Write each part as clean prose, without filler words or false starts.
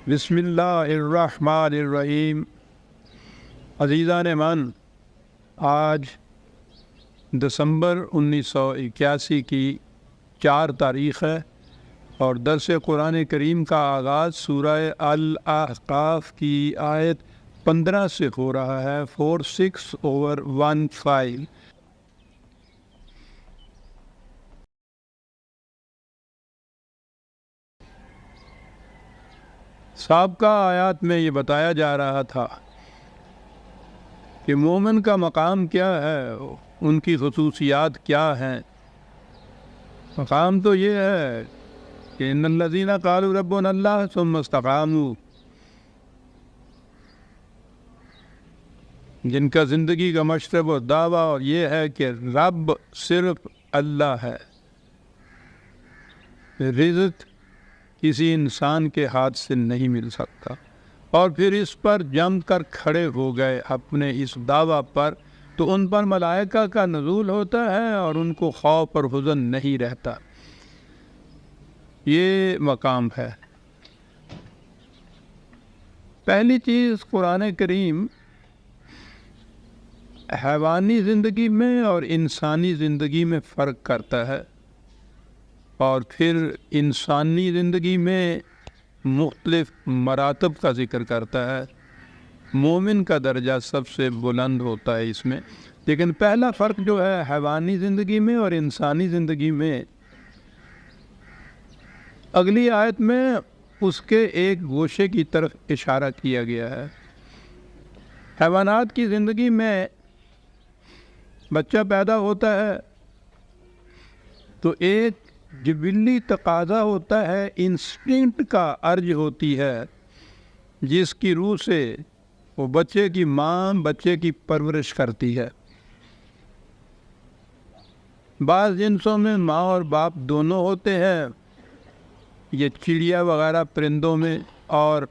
بسم اللہ الرحمن الرحیم۔ عزیزان من، آج دسمبر 1981 کی 4 تاریخ ہے اور درس قرآن کریم کا آغاز سورہ الاحقاف کی آیت 15 سے ہو رہا ہے، 46/15۔ سابقہ آیات میں یہ بتایا جا رہا تھا کہ مومن کا مقام کیا ہے، ان کی خصوصیات کیا ہیں۔ مقام تو یہ ہے کہ ان الذین قالوا ربنا اللہ ثم استقاموا، جن کا زندگی کا مشرب و دعویٰ اور یہ ہے کہ رب صرف اللہ ہے، رزق کسی انسان کے ہاتھ سے نہیں مل سکتا، اور پھر اس پر جم کر کھڑے ہو گئے اپنے اس دعویٰ پر، تو ان پر ملائکہ کا نزول ہوتا ہے اور ان کو خوف اور حزن نہیں رہتا۔ یہ مقام ہے۔ پہلی چیز، قرآن کریم حیوانی زندگی میں اور انسانی زندگی میں فرق کرتا ہے، اور پھر انسانی زندگی میں مختلف مراتب کا ذکر کرتا ہے۔ مومن کا درجہ سب سے بلند ہوتا ہے اس میں، لیکن پہلا فرق جو ہے حیوانی زندگی میں اور انسانی زندگی میں، اگلی آیت میں اس کے ایک گوشے کی طرف اشارہ کیا گیا ہے۔ حیوانات کی زندگی میں بچہ پیدا ہوتا ہے تو ایک جبلی تقاضا ہوتا ہے، انسٹنکٹ کا ارج ہوتی ہے، جس کی روح سے وہ بچے کی ماں بچے کی پرورش کرتی ہے۔ بعض جنسوں میں ماں اور باپ دونوں ہوتے ہیں، یہ چڑیا وغیرہ پرندوں میں، اور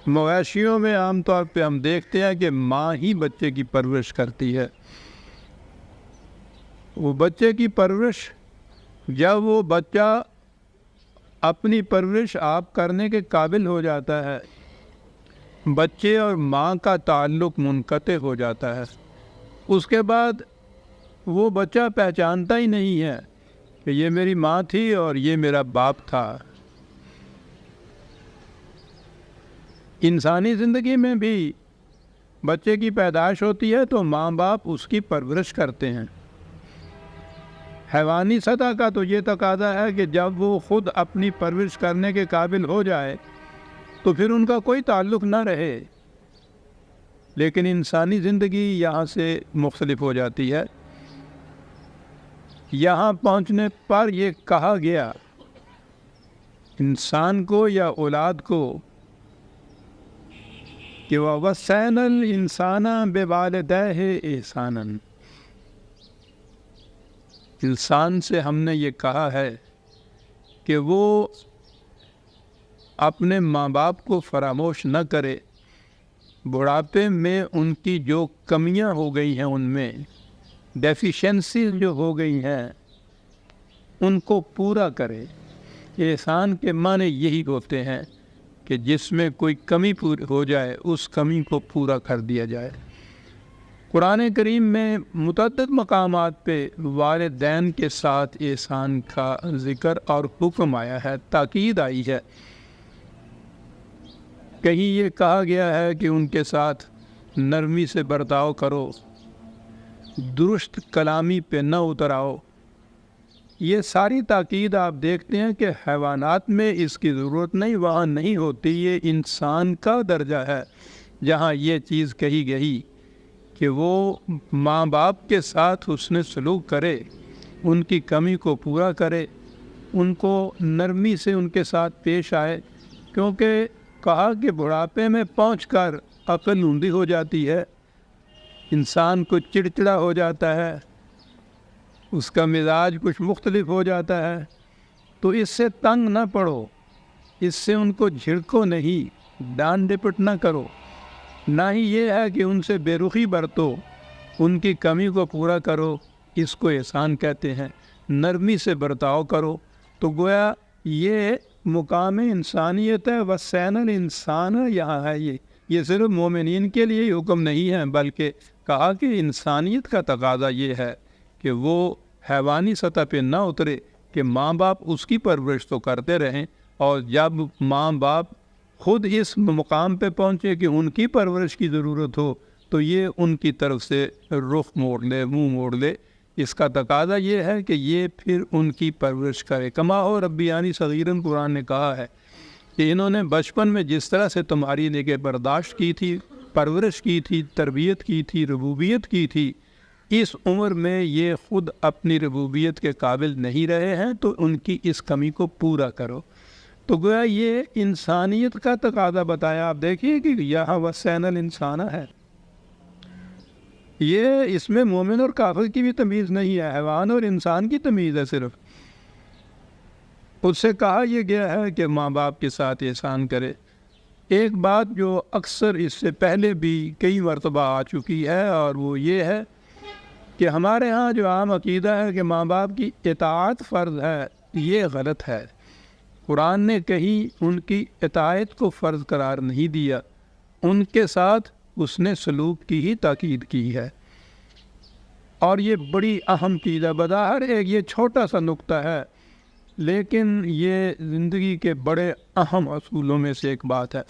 مویشیوں میں عام طور پہ ہم دیکھتے ہیں کہ ماں ہی بچے کی پرورش کرتی ہے۔ وہ بچے کی پرورش، جب وہ بچہ اپنی پرورش آپ کرنے کے قابل ہو جاتا ہے، بچے اور ماں کا تعلق منقطع ہو جاتا ہے، اس کے بعد وہ بچہ پہچانتا ہی نہیں ہے کہ یہ میری ماں تھی اور یہ میرا باپ تھا۔ انسانی زندگی میں بھی بچے کی پیدائش ہوتی ہے تو ماں باپ اس کی پرورش کرتے ہیں۔ حیوانی سطح کا تو یہ تقاضا ہے کہ جب وہ خود اپنی پرورش کرنے کے قابل ہو جائے تو پھر ان کا کوئی تعلق نہ رہے، لیکن انسانی زندگی یہاں سے مختلف ہو جاتی ہے۔ یہاں پہنچنے پر یہ کہا گیا انسان کو یا اولاد کو کہ وَوَصَّيْنَا الْإِنسَانَ بِوَالِدَيْهِ إِحْسَانًا، انسان سے ہم نے یہ کہا ہے کہ وہ اپنے ماں باپ کو فراموش نہ کرے، بڑھاپے میں ان کی جو کمیاں ہو گئی ہیں، ان میں ڈیفیشنسیز جو ہو گئی ہیں، ان کو پورا کرے۔ احسان کے معنی یہی ہوتے ہیں کہ جس میں کوئی کمی پوری ہو جائے اس کمی کو پورا کر دیا جائے۔ قرآن کریم میں متعدد مقامات پہ والدین کے ساتھ احسان کا ذکر اور حکم آیا ہے، تاکید آئی ہے۔ کہیں یہ کہا گیا ہے کہ ان کے ساتھ نرمی سے برتاؤ کرو، درست کلامی پہ نہ اتر آؤ۔ یہ ساری تاکید آپ دیکھتے ہیں کہ حیوانات میں اس کی ضرورت نہیں، وہاں نہیں ہوتی۔ یہ انسان کا درجہ ہے جہاں یہ چیز کہی گئی کہ وہ ماں باپ کے ساتھ حسن سلوک کرے، ان کی کمی کو پورا کرے، ان کو نرمی سے ان کے ساتھ پیش آئے، کیونکہ کہا کہ بڑھاپے میں پہنچ کر عقل اندھی ہو جاتی ہے، انسان کو چڑچڑا ہو جاتا ہے، اس کا مزاج کچھ مختلف ہو جاتا ہے، تو اس سے تنگ نہ پڑو، اس سے ان کو جھڑکو نہیں، ڈانٹ ڈپٹ نہ کرو، نہ ہی یہ ہے کہ ان سے بے رخی برتو، ان کی کمی کو پورا کرو۔ اس کو احسان کہتے ہیں۔ نرمی سے برتاؤ کرو، تو گویا یہ مقام انسانیت ہے، وَسَّعْنَا الْإِنسَانَ یہاں ہے، یہ صرف مومنین کے لیے حکم نہیں ہے، بلکہ کہا کہ انسانیت کا تقاضا یہ ہے کہ وہ حیوانی سطح پہ نہ اترے، کہ ماں باپ اس کی پرورش تو کرتے رہیں، اور جب ماں باپ خود اس مقام پہ پہنچے کہ ان کی پرورش کی ضرورت ہو تو یہ ان کی طرف سے رخ موڑ لے، منہ موڑ لے۔ اس کا تقاضا یہ ہے کہ یہ پھر ان کی پرورش کرے۔ کما ہو ربیانی صغیرن، قرآن نے کہا ہے کہ انہوں نے بچپن میں جس طرح سے تمہاری نگہ برداشت کی تھی، پرورش کی تھی، تربیت کی تھی، ربوبیت کی تھی، اس عمر میں یہ خود اپنی ربوبیت کے قابل نہیں رہے ہیں، تو ان کی اس کمی کو پورا کرو۔ تو گویا یہ انسانیت کا تقاضا بتایا۔ آپ دیکھیے کہ یہاں وَسَّعْنَا الْإِنسَانَ ہے، یہ اس میں مومن اور کافر کی بھی تمیز نہیں ہے، حیوان اور انسان کی تمیز ہے صرف۔ اس سے کہا یہ گیا ہے کہ ماں باپ کے ساتھ احسان کرے۔ ایک بات جو اکثر اس سے پہلے بھی کئی مرتبہ آ چکی ہے، اور وہ یہ ہے کہ ہمارے ہاں جو عام عقیدہ ہے کہ ماں باپ کی اطاعت فرض ہے، یہ غلط ہے۔ قرآن نے کہیں ان کی اطاعت کو فرض قرار نہیں دیا، ان کے ساتھ اس نے سلوک کی ہی تاکید کی ہے، اور یہ بڑی اہم چیز ہے۔ بظاہر ایک یہ چھوٹا سا نقطہ ہے، لیکن یہ زندگی کے بڑے اہم اصولوں میں سے ایک بات ہے۔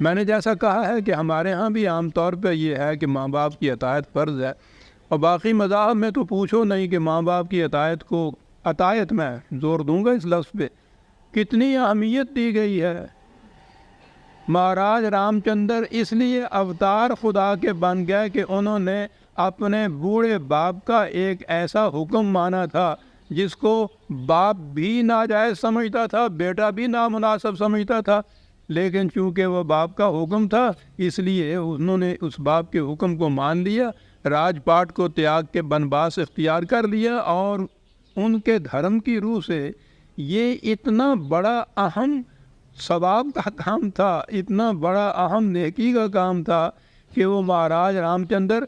میں نے جیسا کہا ہے کہ ہمارے ہاں بھی عام طور پہ یہ ہے کہ ماں باپ کی اطاعت فرض ہے، اور باقی مذاہب میں تو پوچھو نہیں کہ ماں باپ کی اطاعت کو، اطاعت میں زور دوں گا اس لفظ پہ، کتنی اہمیت دی گئی ہے۔ مہاراج رام چندر اس لیے اوتار خدا کے بن گئے کہ انہوں نے اپنے بوڑھے باپ کا ایک ایسا حکم مانا تھا جس کو باپ بھی ناجائز سمجھتا تھا، بیٹا بھی نامناسب سمجھتا تھا، لیکن چونکہ وہ باپ کا حکم تھا اس لیے انہوں نے اس باپ کے حکم کو مان لیا، راج پاٹ کو تیاگ کے بنواس اختیار کر لیا، اور ان کے دھرم کی روح سے یہ اتنا بڑا اہم ثواب کا کام تھا، اتنا بڑا اہم نیکی کا کام تھا کہ وہ مہاراج رام چندر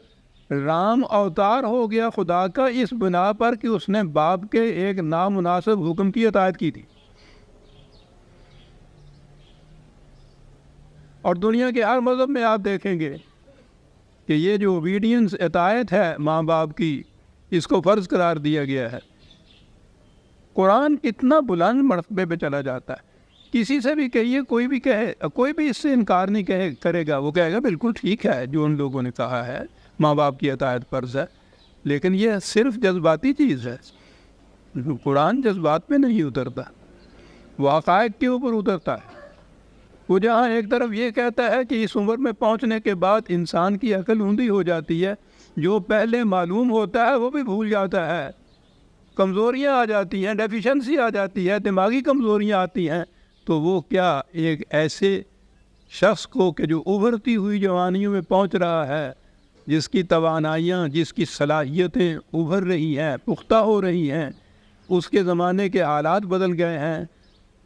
رام اوتار ہو گیا خدا کا اس بنا پر کہ اس نے باپ کے ایک نامناسب حکم کی اطاعت کی تھی۔ اور دنیا کے ہر مذہب میں آپ دیکھیں گے کہ یہ جو اوبیڈینس، اطاعت ہے ماں باپ کی، اس کو فرض قرار دیا گیا ہے۔ قرآن اتنا بلند مرتبے پہ چلا جاتا ہے، کسی سے بھی کہیے، کوئی بھی کہے، کوئی بھی اس سے انکار نہیں کرے گا، وہ کہے گا بالکل ٹھیک ہے جو ان لوگوں نے کہا ہے، ماں باپ کی اطاعت فرض ہے۔ لیکن یہ صرف جذباتی چیز ہے، قرآن جذبات پہ نہیں اترتا، وہ حقائق کے اوپر اترتا ہے۔ وہ جہاں ایک طرف یہ کہتا ہے کہ اس عمر میں پہنچنے کے بعد انسان کی عقل اندھی ہو جاتی ہے، جو پہلے معلوم ہوتا ہے وہ بھی بھول جاتا ہے، کمزوریاں آ جاتی ہیں، ڈیفیشنسی آ جاتی ہے، دماغی کمزوریاں آتی ہیں، تو وہ کیا ایک ایسے شخص کو کہ جو ابھرتی ہوئی جوانیوں میں پہنچ رہا ہے، جس کی توانائیاں، جس کی صلاحیتیں ابھر رہی ہیں، پختہ ہو رہی ہیں، اس کے زمانے کے حالات بدل گئے ہیں،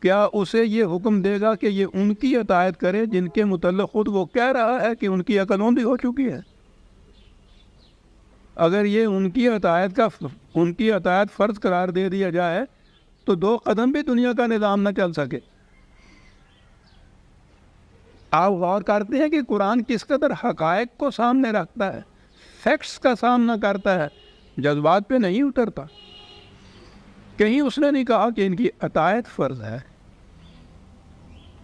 کیا اسے یہ حکم دے گا کہ یہ ان کی اطاعت کرے جن کے متعلق خود وہ کہہ رہا ہے کہ ان کی عقل اندھی ہو چکی ہے؟ اگر یہ ان کی اطاعت فرض قرار دے دیا جائے تو دو قدم بھی دنیا کا نظام نہ چل سکے۔ آپ غور کرتے ہیں کہ قرآن کس قدر حقائق کو سامنے رکھتا ہے، فیکٹس کا سامنا کرتا ہے، جذبات پہ نہیں اترتا۔ کہیں اس نے نہیں کہا کہ ان کی اطاعت فرض ہے۔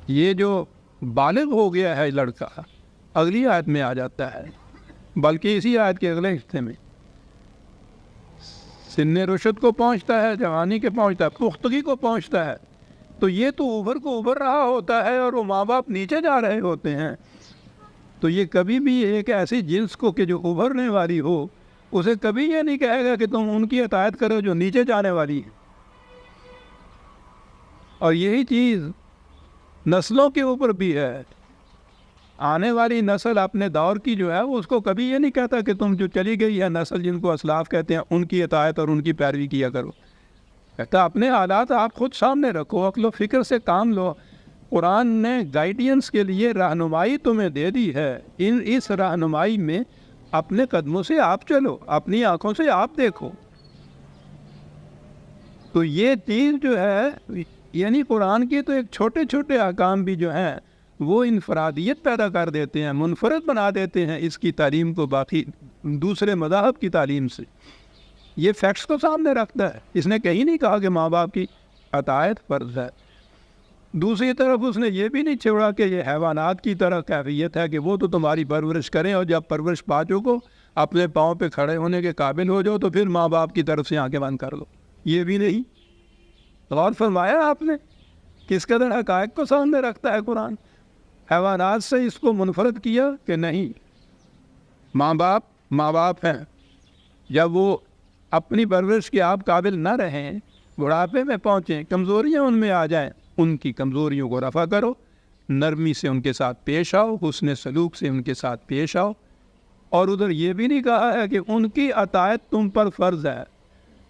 یہ جو بالغ ہو گیا ہے لڑکا، اگلی آیت میں آ جاتا ہے، بلکہ اسی آیت کے اگلے حصے میں سن رشد کو پہنچتا ہے، جوانی کے پہنچتا ہے، پختگی کو پہنچتا ہے، تو یہ تو ابھر رہا ہوتا ہے اور وہ ماں باپ نیچے جا رہے ہوتے ہیں۔ تو یہ کبھی بھی ایک ایسی جنس کو کہ جو ابھرنے والی ہو، اسے کبھی یہ نہیں کہے گا کہ تم ان کی اطاعت کرو جو نیچے جانے والی ہے۔ اور یہی چیز نسلوں کے اوپر بھی ہے، آنے والی نسل اپنے دور کی جو ہے وہ اس کو کبھی یہ نہیں کہتا کہ تم جو چلی گئی ہے نسل جن کو اسلاف کہتے ہیں ان کی اطاعت اور ان کی پیروی کیا کرو، کہتا اپنے حالات آپ خود سامنے رکھو، عقل و فکر سے کام لو۔ قرآن نے گائیڈینس کے لیے رہنمائی تمہیں دے دی ہے، اس رہنمائی میں اپنے قدموں سے آپ چلو، اپنی آنکھوں سے آپ دیکھو۔ تو یہ چیز جو ہے یعنی قرآن کے تو ایک چھوٹے چھوٹے احکام بھی جو ہیں وہ انفرادیت پیدا کر دیتے ہیں، منفرد بنا دیتے ہیں اس کی تعلیم کو باقی دوسرے مذاہب کی تعلیم سے۔ یہ فیکٹس کو سامنے رکھتا ہے، اس نے کہیں نہیں کہا کہ ماں باپ کی اطاعت فرض ہے۔ دوسری طرف اس نے یہ بھی نہیں چھوڑا کہ یہ حیوانات کی طرح کیفیت ہے کہ وہ تو تمہاری پرورش کریں اور جب پرورش پا چکو اپنے پاؤں پہ کھڑے ہونے کے قابل ہو جاؤ تو پھر ماں باپ کی طرف سے آنکھیں بند کر لو۔ یہ بھی نہیں۔ غور فرمایا آپ نے کس قدر حقائق کو سامنے رکھتا ہے قرآن۔ حیوانات سے اس کو منفرد کیا کہ نہیں، ماں باپ ہیں، جب وہ اپنی پرورش کے آپ قابل نہ رہیں، بڑھاپے میں پہنچیں، کمزوریاں ان میں آ جائیں، ان کی کمزوریوں کو رفع کرو، نرمی سے ان کے ساتھ پیش آؤ، حسن سلوک سے ان کے ساتھ پیش آؤ۔ اور ادھر یہ بھی نہیں کہا ہے کہ ان کی اطاعت تم پر فرض ہے،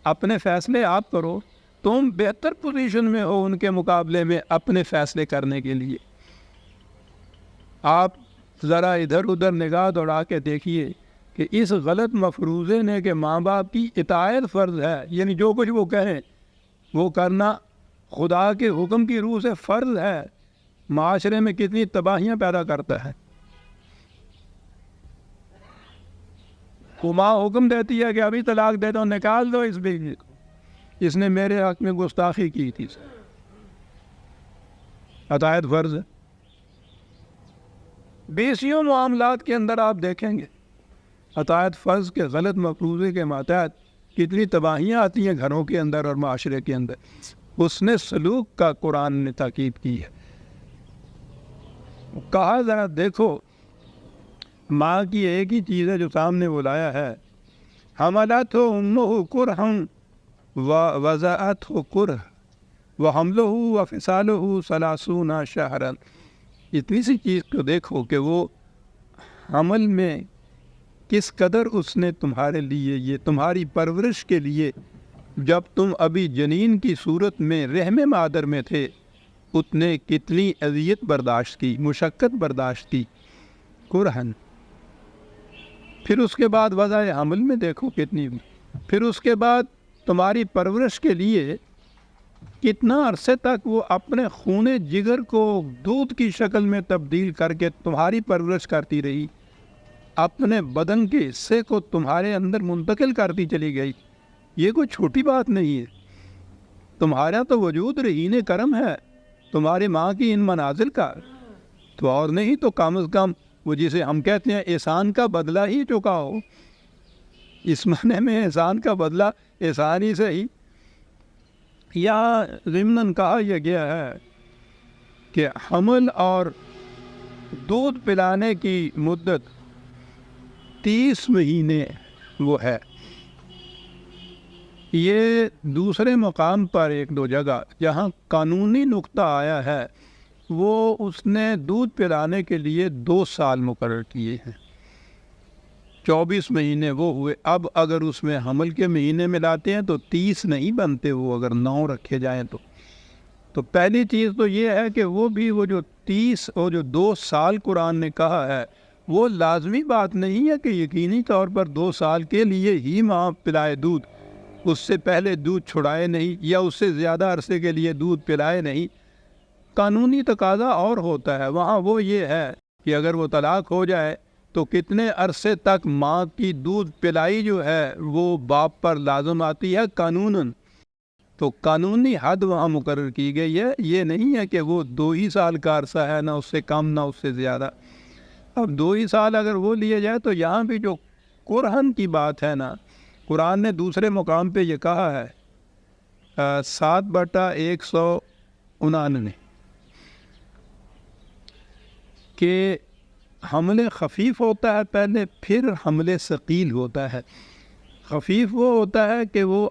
اپنے فیصلے آپ کرو، تم بہتر پوزیشن میں ہو ان کے مقابلے میں اپنے فیصلے کرنے کے لیے۔ آپ ذرا ادھر ادھر نگاہ دوڑا کے دیکھیے کہ اس غلط مفروضے نے کہ ماں باپ کی اطاعت فرض ہے، یعنی جو کچھ وہ کہیں وہ کرنا خدا کے حکم کی روح سے فرض ہے، معاشرے میں کتنی تباہیاں پیدا کرتا ہے۔ وہ ماں حکم دیتی ہے کہ ابھی طلاق دے دو، نکال دو اس بیوی کو، اس نے میرے حق میں گستاخی کی تھی۔ اطاعت فرض ہے۔ بیسیوں معاملات کے اندر آپ دیکھیں گے اطاعت فرض کے غلط مفروضے کے ماتحت کتنی تباہیاں آتی ہیں گھروں کے اندر اور معاشرے کے اندر۔ حسن سلوک کا قرآن نے تاکید کی ہے۔ کہا ذرا دیکھو، ماں کی ایک ہی چیز ہے جو سامنے وہ لایا ہے، حملتہ امہ کرہا ووضعتہ کرہ وحملہ وفصالہ 30 شہرا۔ اتنی سی چیز کو دیکھو کہ وہ حمل میں کس قدر اس نے تمہارے لیے، یہ تمہاری پرورش کے لیے، جب تم ابھی جنین کی صورت میں رحم مادر میں تھے اتنے کتنی اذیت برداشت کی، مشقت برداشت کی، کرہن۔ پھر اس کے بعد وضع حمل میں دیکھو کتنی، پھر اس کے بعد تمہاری پرورش کے لیے کتنا عرصے تک وہ اپنے خون جگر کو دودھ کی شکل میں تبدیل کر کے تمہاری پرورش کرتی رہی، اپنے بدن کے حصے کو تمہارے اندر منتقل کرتی چلی گئی۔ یہ کوئی چھوٹی بات نہیں ہے۔ تمہارا تو وجود رہین کرم ہے تمہاری ماں کی ان منازل کا، تو اور نہیں تو کم از کم وہ جسے ہم کہتے ہیں احسان کا بدلہ ہی چکاؤ۔ اس معنی میں احسان کا بدلہ احسان ہی سے ہی۔ یہاں ضمناً کہا یہ گیا ہے کہ حمل اور دودھ پلانے کی مدت 30 مہینے وہ ہے۔ یہ دوسرے مقام پر ایک دو جگہ جہاں قانونی نقطہ آیا ہے وہ اس نے دودھ پلانے کے لیے 2 سال مقرر کیے ہیں، 24 مہینے وہ ہوئے۔ اب اگر اس میں حمل کے مہینے ملاتے ہیں تو 30 نہیں بنتے، وہ اگر 9 رکھے جائیں تو پہلی چیز تو یہ ہے کہ وہ جو 30 اور جو 2 سال قرآن نے کہا ہے وہ لازمی بات نہیں ہے کہ یقینی طور پر 2 سال کے لیے ہی ماں پلائے دودھ، اس سے پہلے دودھ چھڑائے نہیں یا اس سے زیادہ عرصے کے لیے دودھ پلائے نہیں۔ قانونی تقاضا اور ہوتا ہے وہاں، وہ یہ ہے کہ اگر وہ طلاق ہو جائے تو کتنے عرصے تک ماں کی دودھ پلائی جو ہے وہ باپ پر لازم آتی ہے قانوناً۔ تو قانونی حد وہاں مقرر کی گئی ہے، یہ نہیں ہے کہ وہ 2 ہی سال کا عرصہ ہے، نہ اس سے کم نہ اس سے زیادہ۔ اب 2 ہی سال اگر وہ لیے جائے تو یہاں بھی جو قرآن کی بات ہے نا، قرآن نے دوسرے مقام پہ یہ کہا ہے 7/199 کہ حمل خفیف ہوتا ہے پہلے، پھر حمل ثقیل ہوتا ہے۔ خفیف وہ ہوتا ہے کہ وہ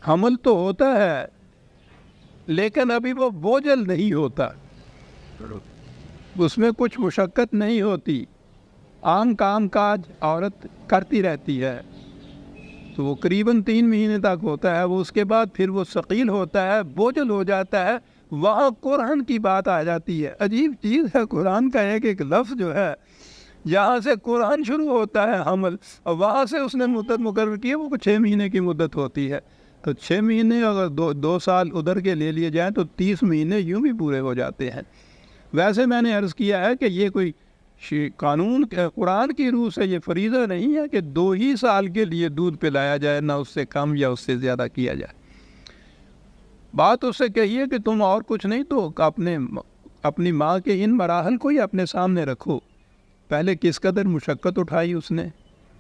حمل تو ہوتا ہے لیکن ابھی وہ بوجھل نہیں ہوتا، اس میں کچھ مشقت نہیں ہوتی، عام کام کاج عورت کرتی رہتی ہے، تو وہ قریباً 3 مہینے تک ہوتا ہے۔ وہ اس کے بعد پھر وہ ثقیل ہوتا ہے، بوجھل ہو جاتا ہے، وہاں قرآن کی بات آ جاتی ہے۔ عجیب چیز ہے، قرآن کا ایک لفظ جو ہے، جہاں سے قرآن شروع ہوتا ہے حمل، اور وہاں سے اس نے مدت مقرر کی ہے وہ 6 مہینے کی مدت ہوتی ہے۔ تو 6 مہینے اگر دو سال ادھر کے لے لیے جائیں تو 30 مہینے یوں بھی پورے ہو جاتے ہیں۔ ویسے میں نے عرض کیا ہے کہ یہ کوئی قانون قرآن کی روح سے یہ فریضہ نہیں ہے کہ 2 ہی سال کے لیے دودھ پلایا جائے، نہ اس سے کم یا اس سے زیادہ کیا جائے۔ بات اس سے کہیے کہ تم اور کچھ نہیں تو اپنی ماں کے ان مراحل کو ہی اپنے سامنے رکھو، پہلے کس قدر مشقت اٹھائی اس نے،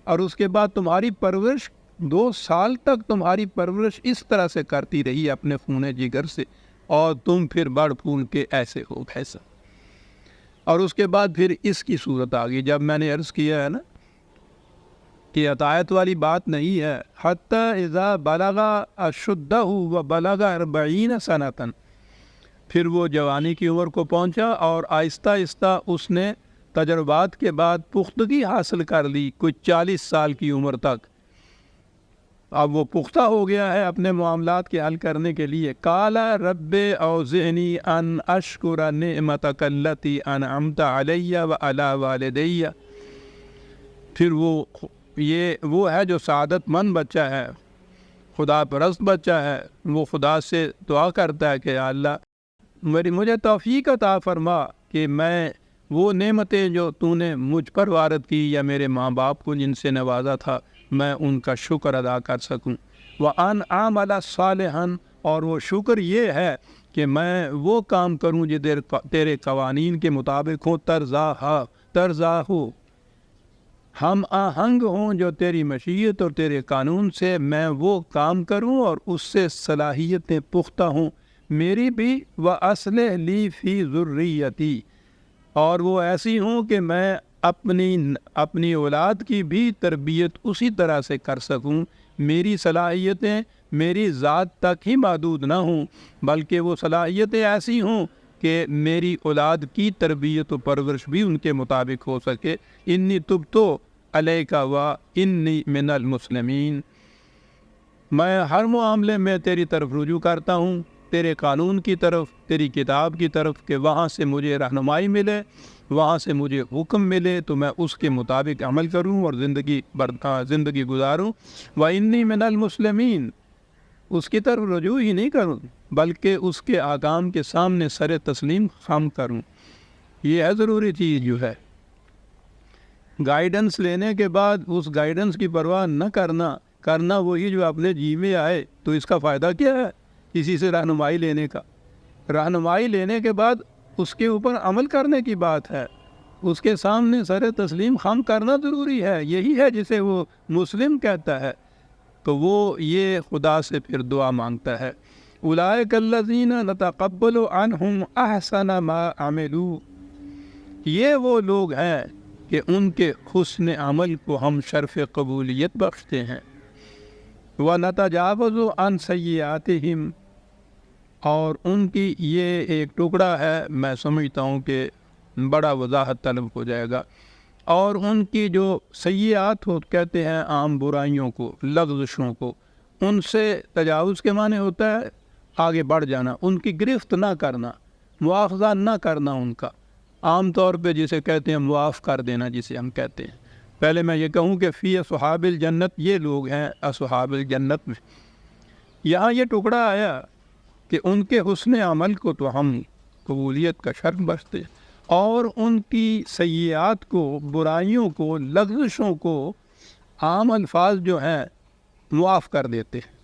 اور اس کے بعد تمہاری پرورش 2 سال تک تمہاری پرورش اس طرح سے کرتی رہی اپنے خون جگر سے، اور تم پھر بڑھ پھول کے ایسے ہو ویسا۔ اور اس کے بعد پھر اس کی صورت آ گئی، جب میں نے عرض کیا ہے نا کہ عطایت والی بات نہیں ہے، حتی اذا بلغ اشدہ و بلغ 40 سنۃ، پھر وہ جوانی کی عمر کو پہنچا اور آہستہ آہستہ اس نے تجربات کے بعد پختگی حاصل کر لی، کچھ 40 سال کی عمر تک۔ اب وہ پختہ ہو گیا ہے اپنے معاملات کے حل کرنے کے لیے۔ قال رب اوزعنی ان اشکر نعمتک التی انعمت علی وعلی والدی، پھر وہ ہے جو سعادت مند بچہ ہے، خدا پرست بچہ ہے، وہ خدا سے دعا کرتا ہے کہ یا اللہ مجھے توفیق عطا فرما کہ میں وہ نعمتیں جو تو نے مجھ پر وارد کی یا میرے ماں باپ کو جن سے نوازا تھا میں ان کا شکر ادا کر سکوں۔ وَأَنْ أَعْمَلَ صَالِحًا، اور وہ شکر یہ ہے کہ میں وہ کام کروں جو تیرے قوانین کے مطابق ہوں، ترضا ہو، ہم آہنگ ہوں جو تیری مشیت اور تیرے قانون سے، میں وہ کام کروں اور اس سے صلاحیتیں پختہ ہوں میری بھی۔ وَأَصْلِحْ لِي فِي ذُرِّيَّتِي، اور وہ ایسی ہوں کہ میں اپنی اولاد کی بھی تربیت اسی طرح سے کر سکوں، میری صلاحیتیں میری ذات تک ہی محدود نہ ہوں بلکہ وہ صلاحیتیں ایسی ہوں کہ میری اولاد کی تربیت و پرورش بھی ان کے مطابق ہو سکے۔ انی تبتو علیک و انی من المسلمین، میں ہر معاملے میں تیری طرف رجوع کرتا ہوں، تیرے قانون کی طرف، تیری کتاب کی طرف، کہ وہاں سے مجھے رہنمائی ملے، وہاں سے مجھے حکم ملے تو میں اس کے مطابق عمل کروں اور زندگی گزاروں۔ وَإِنِّي مِنَ الْمُسْلِمِينَ، اس کی طرف رجوع ہی نہیں کروں بلکہ اس کے احکام کے سامنے سر تسلیم خم کروں۔ یہ ہے ضروری چیز جو ہے، گائیڈنس لینے کے بعد اس گائیڈنس کی پرواہ نہ کرنا وہی جو اپنے جی میں آئے، تو اس کا فائدہ کیا ہے کسی سے رہنمائی لینے کا؟ رہنمائی لینے کے بعد اس کے اوپر عمل کرنے کی بات ہے، اس کے سامنے سر تسلیم خم کرنا ضروری ہے، یہی ہے جسے وہ مسلم کہتا ہے۔ تو وہ یہ خدا سے پھر دعا مانگتا ہے، اولئک الذین نتقبل عنہم احسن ما عملوا، یہ وہ لوگ ہیں کہ ان کے حسن عمل کو ہم شرف قبولیت بخشتے ہیں۔ وَنَتَجَاوَزُ عَنْ سَيِّئَاتِهِمْ، اور ان کی یہ ایک ٹکڑا ہے، میں سمجھتا ہوں کہ بڑا وضاحت طلب ہو جائے گا، اور ان کی جو سیئات ہو کہتے ہیں عام برائیوں کو، لغزشوں کو، ان سے تجاوز کے معنی ہوتا ہے آگے بڑھ جانا، ان کی گرفت نہ کرنا، مواخذہ نہ کرنا ان کا، عام طور پہ جسے کہتے ہیں معاف کر دینا جسے ہم کہتے ہیں۔ پہلے میں یہ کہوں کہ فی اصحاب الجنت، یہ لوگ ہیں اصحاب الجنت میں۔ یہاں یہ ٹکڑا آیا کہ ان کے حسن عمل کو تو ہم قبولیت کا شرط بخشتے ہیں، اور ان کی سیئات کو، برائیوں کو، لغزشوں کو عام الفاظ جو ہیں معاف کر دیتے ہیں۔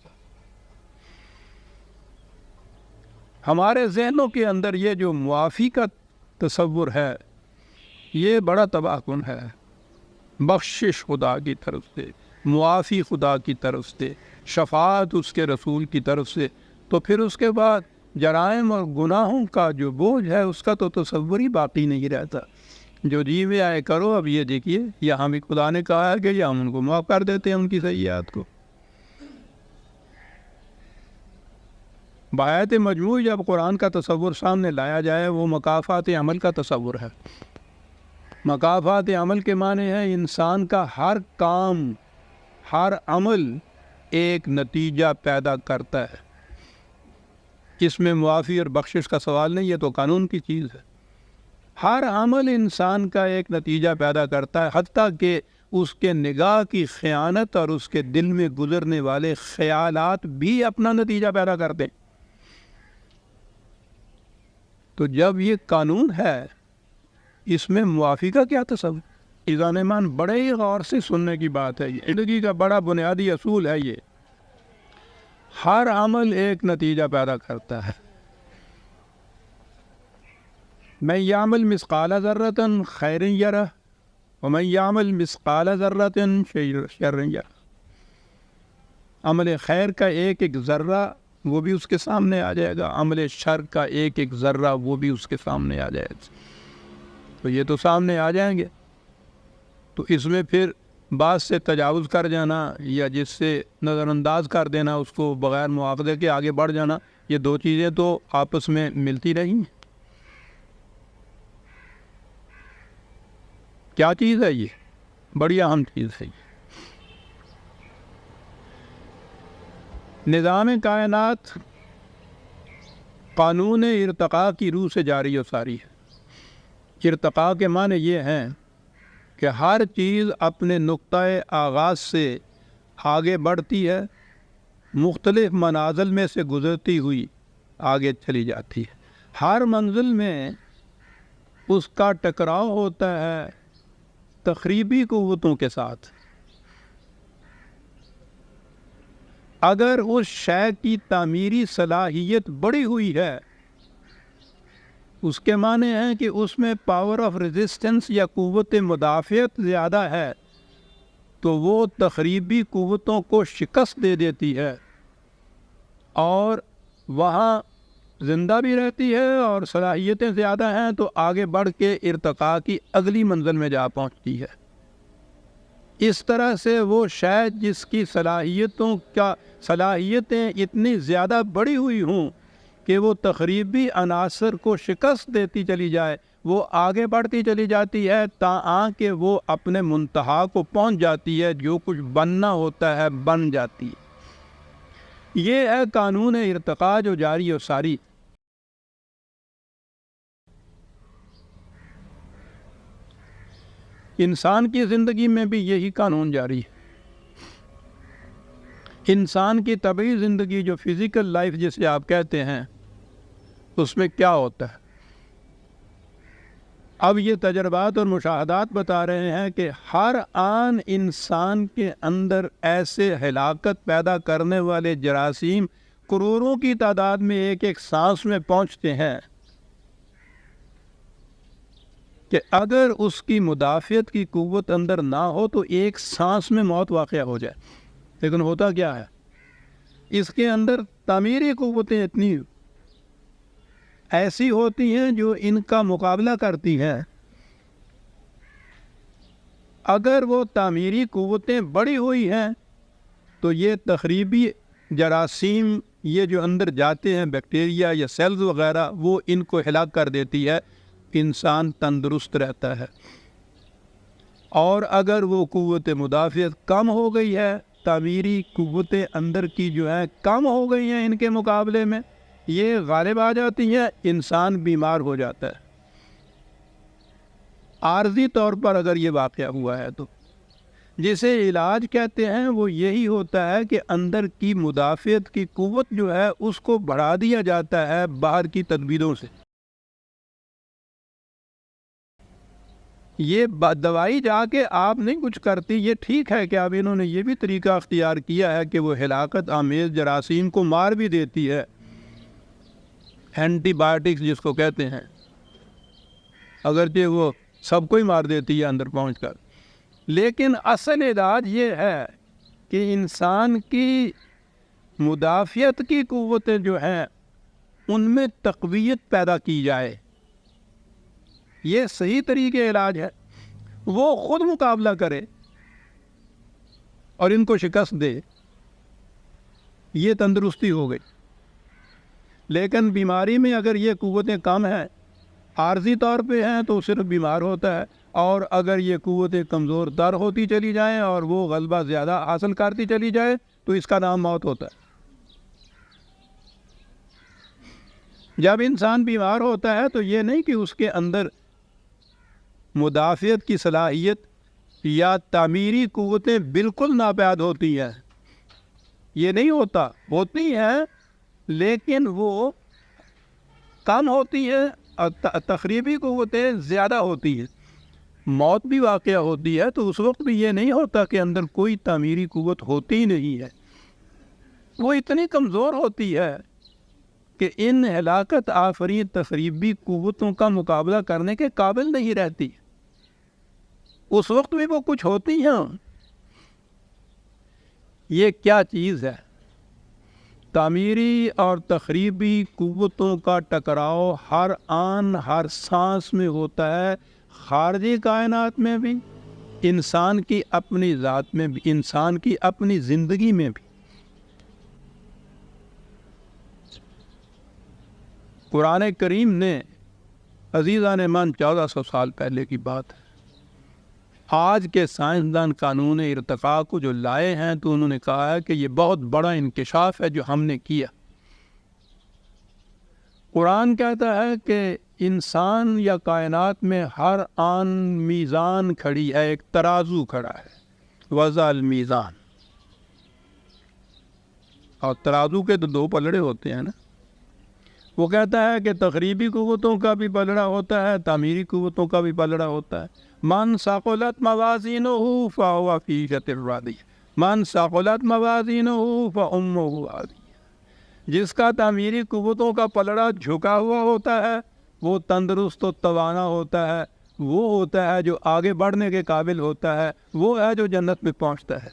ہمارے ذہنوں کے اندر یہ جو معافی کا تصور ہے یہ بڑا تباہ کن ہے۔ بخشش خدا کی طرف سے، معافی خدا کی طرف سے، شفاعت اس کے رسول کی طرف سے، تو پھر اس کے بعد جرائم اور گناہوں کا جو بوجھ ہے اس کا تو تصور ہی باقی نہیں رہتا۔ جو جی میں آئے کرو۔ اب یہ دیکھیے یہاں بھی خدا نے کہا ہے کہ یہ ہم ان کو معاف کر دیتے ہیں ان کی سیئات کو۔ بآیت مجموعی جب قرآن کا تصور سامنے لایا جائے وہ مکافات عمل کا تصور ہے۔ مکافات عمل کے معنی ہے انسان کا ہر کام، ہر عمل ایک نتیجہ پیدا کرتا ہے۔ اس میں معافی اور بخشش کا سوال نہیں، یہ تو قانون کی چیز ہے۔ ہر عمل انسان کا ایک نتیجہ پیدا کرتا ہے، حتیٰ کہ اس کے نگاہ کی خیانت اور اس کے دل میں گزرنے والے خیالات بھی اپنا نتیجہ پیدا کرتے ہیں۔ تو جب یہ قانون ہے، اس میں معافی کا کیا تصور؟ ایذان ایمان بڑے ہی غور سے سننے کی بات ہے۔ یہ زندگی کا بڑا بنیادی اصول ہے۔ یہ ہر عمل ایک نتیجہ پیدا کرتا ہے۔ من یعمل مثقال ذرۃ خیر یرہ ومن یعمل مثقال ذرۃ شر یرہ۔ عمل خیر کا ایک ایک ذرہ وہ بھی اس کے سامنے آ جائے گا، عمل شر کا ایک ایک ذرہ وہ بھی اس کے سامنے آ جائے گا۔ تو یہ تو سامنے آ جائیں گے، تو اس میں پھر بعض سے تجاوز کر جانا یا جس سے نظر انداز کر دینا، اس کو بغیر مواخذے کے آگے بڑھ جانا، یہ دو چیزیں تو آپس میں ملتی نہیں۔ کیا چیز ہے یہ؟ بڑی اہم چیز ہے یہ۔ نظام کائنات قانون ارتقاء کی روح سے جاری و ساری ہے۔ ارتقاء کے معنی یہ ہیں کہ ہر چیز اپنے نقطۂ آغاز سے آگے بڑھتی ہے، مختلف منازل میں سے گزرتی ہوئی آگے چلی جاتی ہے۔ ہر منزل میں اس کا ٹکراؤ ہوتا ہے تخریبی قوتوں کے ساتھ۔ اگر اس شے کی تعمیری صلاحیت بڑھی ہوئی ہے، اس کے معنی ہیں کہ اس میں پاور آف ریزسٹنس یا قوت مدافعت زیادہ ہے، تو وہ تخریبی قوتوں کو شکست دے دیتی ہے اور وہاں زندہ بھی رہتی ہے، اور صلاحیتیں زیادہ ہیں تو آگے بڑھ کے ارتقاء کی اگلی منزل میں جا پہنچتی ہے۔ اس طرح سے وہ شاید جس کی صلاحیتیں اتنی زیادہ بڑھی ہوئی ہوں کہ وہ تخریبی عناصر کو شکست دیتی چلی جائے، وہ آگے بڑھتی چلی جاتی ہے تاں کہ وہ اپنے منتہا کو پہنچ جاتی ہے، جو کچھ بننا ہوتا ہے بن جاتی ہے۔ یہ ہے قانون ارتقاء جو جاری و ساری۔ انسان کی زندگی میں بھی یہی قانون جاری ہے۔ انسان کی طبعی زندگی جو فزیکل لائف جسے آپ کہتے ہیں، اس میں کیا ہوتا ہے؟ اب یہ تجربات اور مشاہدات بتا رہے ہیں کہ ہر آن انسان کے اندر ایسے ہلاکت پیدا کرنے والے جراثیم کروڑوں کی تعداد میں ایک ایک سانس میں پہنچتے ہیں کہ اگر اس کی مدافعت کی قوت اندر نہ ہو تو ایک سانس میں موت واقع ہو جائے۔ لیکن ہوتا کیا ہے؟ اس کے اندر تعمیری قوتیں اتنی ایسی ہوتی ہیں جو ان کا مقابلہ کرتی ہیں۔ اگر وہ تعمیری قوتیں بڑی ہوئی ہیں تو یہ تخریبی جراثیم یہ جو اندر جاتے ہیں، بیکٹیریا یا سیلز وغیرہ، وہ ان کو ہلاک کر دیتی ہے، انسان تندرست رہتا ہے۔ اور اگر وہ قوت مدافعت کم ہو گئی ہے، تعمیری قوتیں اندر کی جو ہیں کم ہو گئی ہیں، ان کے مقابلے میں یہ غالب آ جاتی ہیں، انسان بیمار ہو جاتا ہے۔ عارضی طور پر اگر یہ واقعہ ہوا ہے تو جسے علاج کہتے ہیں وہ یہی ہوتا ہے کہ اندر کی مدافعت کی قوت جو ہے اس کو بڑھا دیا جاتا ہے باہر کی تدبیروں سے۔ یہ دوائی جا کے آپ نہیں کچھ کرتی، یہ ٹھیک ہے کہ اب انہوں نے یہ بھی طریقہ اختیار کیا ہے کہ وہ ہلاکت آمیز جراثیم کو مار بھی دیتی ہے، اینٹی بایوٹکس جس کو کہتے ہیں، اگرچہ وہ سب کو ہی مار دیتی ہے اندر پہنچ کر، لیکن اصل علاج یہ ہے کہ انسان کی مدافعت کی قوتیں جو ہیں ان میں تقویت پیدا کی جائے۔ یہ صحیح طریقے علاج ہے۔ وہ خود مقابلہ کرے اور ان کو شکست دے، یہ تندرستی ہو گئی۔ لیکن بیماری میں اگر یہ قوتیں کم ہیں، عارضی طور پہ ہیں، تو صرف بیمار ہوتا ہے، اور اگر یہ قوتیں کمزور تر ہوتی چلی جائیں اور وہ غلبہ زیادہ حاصل کرتی چلی جائے تو اس کا نام موت ہوتا ہے۔ جب انسان بیمار ہوتا ہے تو یہ نہیں کہ اس کے اندر مدافعت کی صلاحیت یا تعمیری قوتیں بالکل ناپید ہوتی ہیں، یہ نہیں ہوتا، ہوتی ہیں لیکن وہ کم ہوتی ہیں اور تخریبی قوتیں زیادہ ہوتی ہیں۔ موت بھی واقع ہوتی ہے تو اس وقت بھی یہ نہیں ہوتا کہ اندر کوئی تعمیری قوت ہوتی ہی نہیں ہے، وہ اتنی کمزور ہوتی ہے کہ ان ہلاکت آفرین تخریبی قوتوں کا مقابلہ کرنے کے قابل نہیں رہتی، اس وقت بھی وہ کچھ ہوتی ہیں۔ یہ کیا چیز ہے؟ تعمیری اور تخریبی قوتوں کا ٹکراؤ ہر آن ہر سانس میں ہوتا ہے، خارجی کائنات میں بھی، انسان کی اپنی ذات میں بھی، انسان کی اپنی زندگی میں بھی۔ قرآن کریم نے عزیزان من 1400 سال پہلے کی بات ہے، آج کے سائنسدان قانون ارتقاء کو جو لائے ہیں تو انہوں نے کہا ہے کہ یہ بہت بڑا انکشاف ہے جو ہم نے کیا۔ قرآن کہتا ہے کہ انسان یا کائنات میں ہر آن میزان کھڑی ہے، ایک ترازو کھڑا ہے، وضع المیزان، اور ترازو کے تو 2 پلڑے ہوتے ہیں نا۔ وہ کہتا ہے کہ تخریبی قوتوں کا بھی پلڑا ہوتا ہے، تعمیری قوتوں کا بھی پلڑا ہوتا ہے۔ من ثقلت موازینہ فہو فی عیشۃ راضیہ، من ثقلت موازینہ فامہ ہاویہ۔ جس کا تعمیری قوتوں کا پلڑا جھکا ہوا ہوتا ہے وہ تندرست و توانا ہوتا ہے، وہ ہوتا ہے جو آگے بڑھنے کے قابل ہوتا ہے، وہ ہے جو جنت میں پہنچتا ہے۔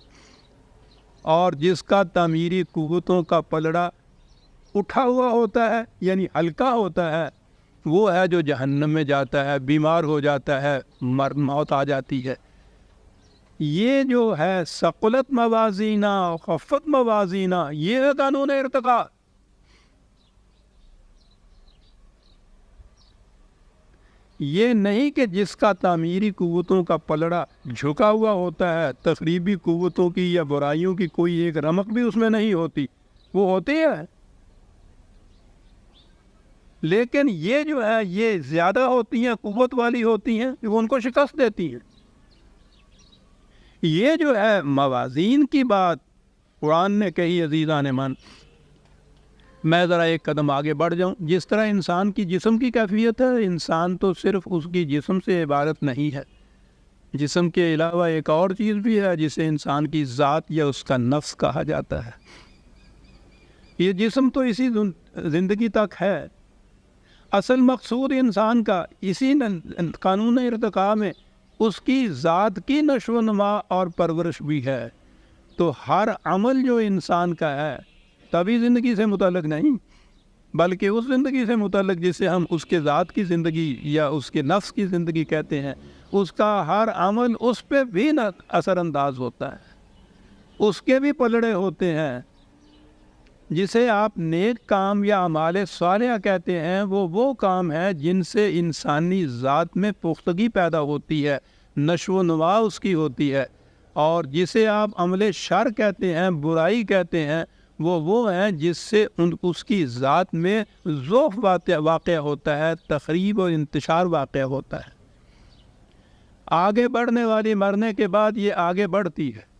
اور جس کا تعمیری قوتوں کا پلڑا اٹھا ہوا ہوتا ہے یعنی ہلکا ہوتا ہے، وہ ہے جو جہنم میں جاتا ہے، بیمار ہو جاتا ہے، موت آ جاتی ہے۔ یہ جو ہے ثقلت موازینہ خفت موازینہ، یہ ہے قانون ارتقاء۔ یہ نہیں کہ جس کا تعمیری قوتوں کا پلڑا جھکا ہوا ہوتا ہے، تخریبی قوتوں کی یا برائیوں کی کوئی ایک رمق بھی اس میں نہیں ہوتی، وہ ہوتی ہے لیکن یہ جو ہے یہ زیادہ ہوتی ہیں، قوت والی ہوتی ہیں، وہ ان کو شکست دیتی ہیں۔ یہ جو ہے موازین کی بات قرآن نے کہی عزیزان من، میں ذرا ایک قدم آگے بڑھ جاؤں۔ جس طرح انسان کی جسم کی کیفیت ہے، انسان تو صرف اس کی جسم سے عبارت نہیں ہے، جسم کے علاوہ ایک اور چیز بھی ہے جسے انسان کی ذات یا اس کا نفس کہا جاتا ہے۔ یہ جسم تو اسی زندگی تک ہے، اصل مقصود انسان کا اسی قانون ارتقاء میں اس کی ذات کی نشو و نما اور پرورش بھی ہے۔ تو ہر عمل جو انسان کا ہے تبھی زندگی سے متعلق نہیں، بلکہ اس زندگی سے متعلق جسے ہم اس کے ذات کی زندگی یا اس کے نفس کی زندگی کہتے ہیں، اس کا ہر عمل اس پہ بھی اثر انداز ہوتا ہے، اس کے بھی پلڑے ہوتے ہیں۔ جسے آپ نیک کام یا اعمال صالحہ کہتے ہیں، وہ کام ہے جن سے انسانی ذات میں پختگی پیدا ہوتی ہے، نشو و نما اس کی ہوتی ہے۔ اور جسے آپ عمل شر کہتے ہیں، برائی کہتے ہیں، وہ ہیں جس سے اس کی ذات میں ضعف واقع ہوتا ہے، تخریب اور انتشار واقع ہوتا ہے۔ آگے بڑھنے والی مرنے کے بعد یہ آگے بڑھتی ہے۔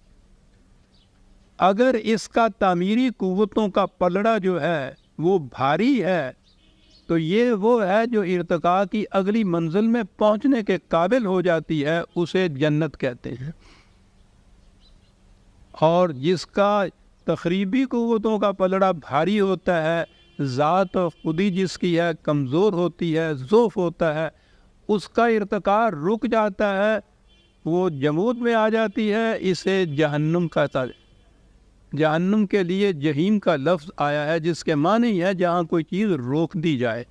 اگر اس کا تعمیری قوتوں کا پلڑا جو ہے وہ بھاری ہے تو یہ وہ ہے جو ارتقاء کی اگلی منزل میں پہنچنے کے قابل ہو جاتی ہے، اسے جنت کہتے ہیں۔ اور جس کا تخریبی قوتوں کا پلڑا بھاری ہوتا ہے، ذات اور خودی جس کی ہے کمزور ہوتی ہے، ضعف ہوتا ہے، اس کا ارتقاء رک جاتا ہے، وہ جمود میں آ جاتی ہے، اسے جہنم کہتا ہے۔ جہنم کے لیے جہیم کا لفظ آیا ہے جس کے معنی ہے جہاں کوئی چیز روک دی جائے۔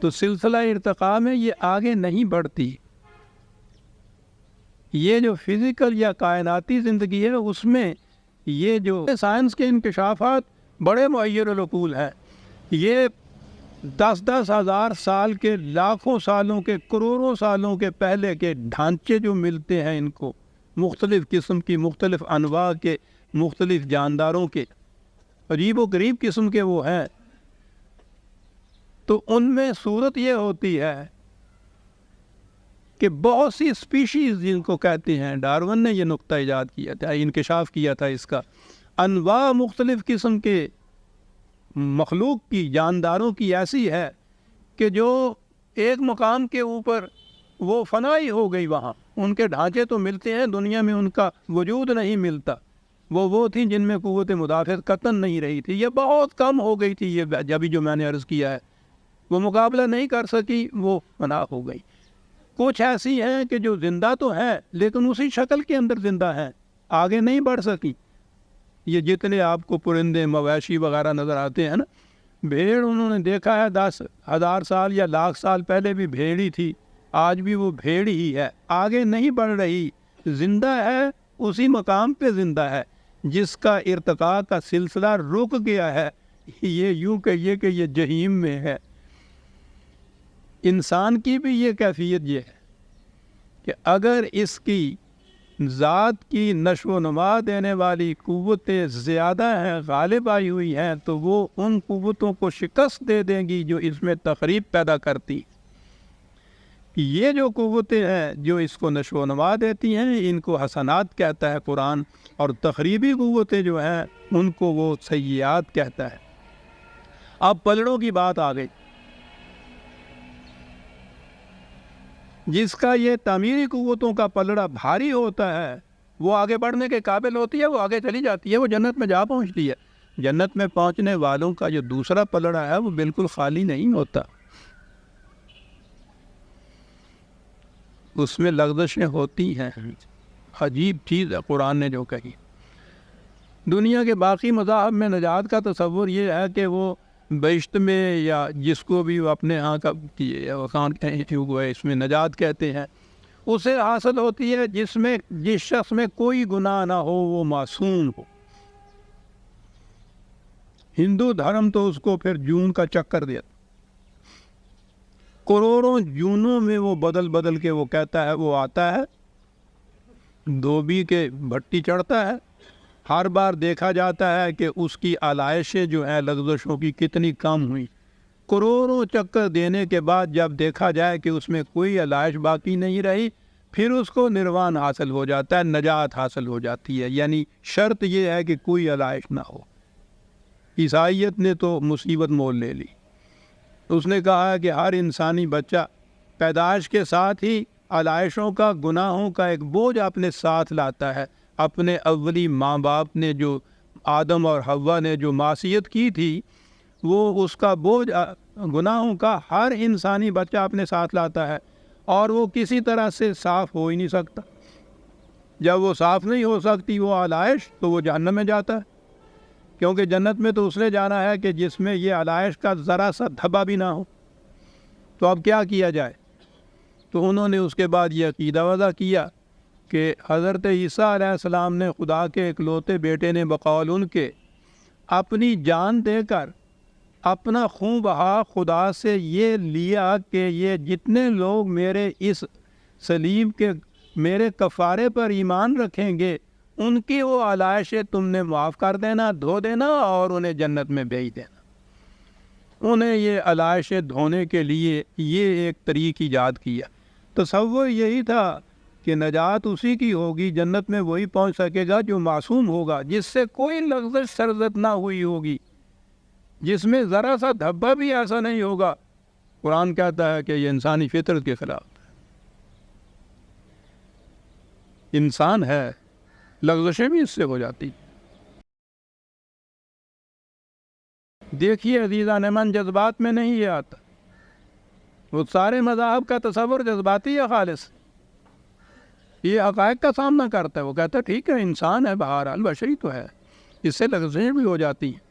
تو سلسلہ ارتقاء میں یہ آگے نہیں بڑھتی۔ یہ جو فزیکل یا کائناتی زندگی ہے اس میں یہ جو سائنس کے انکشافات بڑے معیر العقول ہیں، یہ 10,000 ہزار سال کے، لاکھوں سالوں کے، کروڑوں سالوں کے پہلے کے ڈھانچے جو ملتے ہیں ان کو، مختلف قسم کی، مختلف انواع کے، مختلف جانداروں کے، عجیب و غریب قسم کے وہ ہیں۔ تو ان میں صورت یہ ہوتی ہے کہ بہت سی اسپیشیز جن کو کہتے ہیں، ڈارون نے یہ نقطہ ایجاد کیا تھا، انکشاف کیا تھا اس کا، انواع مختلف قسم کے مخلوق کی، جانداروں کی ایسی ہے کہ جو ایک مقام کے اوپر وہ فنائی ہو گئی، وہاں ان کے ڈھانچے تو ملتے ہیں، دنیا میں ان کا وجود نہیں ملتا۔ وہ تھیں جن میں قوت مدافعت قطعاً نہیں رہی تھی، یہ بہت کم ہو گئی تھی، یہ جبھی جو میں نے عرض کیا ہے، وہ مقابلہ نہیں کر سکی، وہ فنا ہو گئی۔ کچھ ایسی ہیں کہ جو زندہ تو ہیں لیکن اسی شکل کے اندر زندہ ہیں، آگے نہیں بڑھ سکی۔ یہ جتنے آپ کو پرندے مویشی وغیرہ نظر آتے ہیں نا، بھیڑ انہوں نے دیکھا ہے 10,000 سال یا لاکھ سال پہلے بھی بھیڑ ہی تھی، آج بھی وہ بھیڑ ہی ہے، آگے نہیں بڑھ رہی، زندہ ہے، اسی مقام پہ زندہ ہے جس کا ارتقاء کا سلسلہ رک گیا ہے۔ یہ یوں کہیے کہ یہ جہیم میں ہے۔ انسان کی بھی یہ کیفیت یہ ہے کہ اگر اس کی ذات کی نشو و نما دینے والی قوتیں زیادہ ہیں، غالب آئی ہوئی ہیں، تو وہ ان قوتوں کو شکست دے دیں گی جو اس میں تخریب پیدا کرتی۔ یہ جو قوتیں ہیں جو اس کو نشو و نما دیتی ہیں، ان کو حسنات کہتا ہے قرآن، اور تخریبی قوتیں جو ہیں ان کو وہ سیئات کہتا ہے۔ اب پلڑوں کی بات آ گئی۔ جس کا یہ تعمیری قوتوں کا پلڑا بھاری ہوتا ہے، وہ آگے بڑھنے کے قابل ہوتی ہے، وہ آگے چلی جاتی ہے، وہ جنت میں جا پہنچتی ہے۔ جنت میں پہنچنے والوں کا جو دوسرا پلڑا ہے وہ بالکل خالی نہیں ہوتا، اس میں لغزشیں ہوتی ہیں۔ عجیب چیز ہے قرآن نے جو کہی۔ دنیا کے باقی مذاہب میں نجات کا تصور یہ ہے کہ وہ بہشت میں، یا جس کو بھی وہ اپنے ہاں کا وقان کہیں ہوئے، اس میں نجات کہتے ہیں، اسے حاصل ہوتی ہے جس شخص میں کوئی گناہ نہ ہو، وہ معصوم ہو۔ ہندو دھرم تو اس کو پھر جون کا چکر دیتا، کروڑوں جونوں میں وہ بدل کے وہ کہتا ہے، وہ آتا ہے، دھوبی کے بھٹی چڑھتا ہے، ہر بار دیکھا جاتا ہے کہ اس کی آلائشیں جو ہیں لغزشوں کی کتنی کم ہوئی۔ کروڑوں چکر دینے کے بعد جب دیکھا جائے کہ اس میں کوئی آلائش باقی نہیں رہی، پھر اس کو نروان حاصل ہو جاتا ہے، نجات حاصل ہو جاتی ہے۔ یعنی شرط یہ ہے کہ کوئی آلائش نہ ہو۔ عیسائیت نے تو مصیبت مول لے لی، اس نے کہا کہ ہر انسانی بچہ پیدائش کے ساتھ ہی آلائشوں کا، گناہوں کا ایک بوجھ اپنے ساتھ لاتا ہے۔ اپنے اولی ماں باپ نے، جو آدم اور حوا نے جو معصیت کی تھی، وہ اس کا بوجھ گناہوں کا ہر انسانی بچہ اپنے ساتھ لاتا ہے، اور وہ کسی طرح سے صاف ہو ہی نہیں سکتا۔ جب وہ صاف نہیں ہو سکتی وہ آلائش، تو وہ جہنم میں جاتا ہے، کیونکہ جنت میں تو اس نے جانا ہے کہ جس میں یہ آلائش کا ذرا سا دھبا بھی نہ ہو۔ تو اب کیا کیا جائے؟ تو انہوں نے اس کے بعد یہ عقیدہ وضع کیا کہ حضرت عیسیٰ علیہ السلام نے، خدا کے اکلوتے بیٹے نے، بقول ان کے اپنی جان دے کر، اپنا خون بہا خدا سے یہ لیا کہ یہ جتنے لوگ میرے اس سلیم کے، میرے کفارے پر ایمان رکھیں گے، ان کی وہ آلائشیں تم نے معاف کر دینا، دھو دینا، اور انہیں جنت میں بھیج دینا۔ انہیں یہ آلائشیں دھونے کے لیے یہ ایک طریق ایجاد کیا۔ تصور یہی تھا کہ نجات اسی کی ہوگی، جنت میں وہی پہنچ سکے گا جو معصوم ہوگا، جس سے کوئی لغزش سرزد نہ ہوئی ہوگی، جس میں ذرا سا دھبا بھی ایسا نہیں ہوگا۔ قرآن کہتا ہے کہ یہ انسانی فطرت کے خلاف ہے۔ انسان ہے، لغزشیں بھی اس سے ہو جاتی۔ دیکھیے عزیزان من، جذبات میں نہیں یہ آتا، وہ سارے مذاہب کا تصور جذباتی ہے خالص، یہ حقائق کا سامنا کرتا ہے۔ وہ کہتا ہے ٹھیک ہے، انسان ہے، بہرحال بشری تو ہے، اس سے لغزشیں بھی ہو جاتی ہیں۔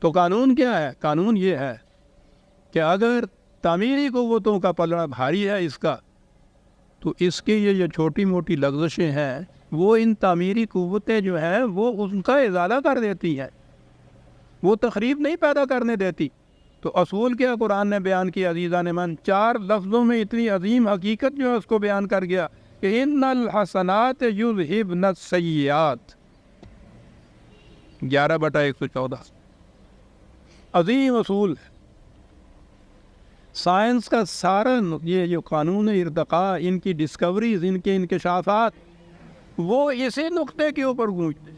تو قانون کیا ہے؟ قانون یہ ہے کہ اگر تعمیری قوتوں کا پلڑا بھاری ہے اس کا، تو اس کی یہ جو چھوٹی موٹی لغزشیں ہیں، وہ ان تعمیری قوتیں جو ہیں وہ ان کا ازالہ کر دیتی ہیں، وہ تخریب نہیں پیدا کرنے دیتی۔ تو اصول کیا قرآن نے بیان کیا عزیزان من؟ 4 لفظوں میں اتنی عظیم حقیقت جو ہے اس کو بیان کر گیا کہ ان الحسنات یذہبن السیئات، 11/114، عظیم اصول ہے۔ سائنس کا سارا یہ جو قانون ارتقاء، ان کی ڈسکوریز، ان کے انکشافات، وہ اسی نقطے کے اوپر گونجتے ہیں۔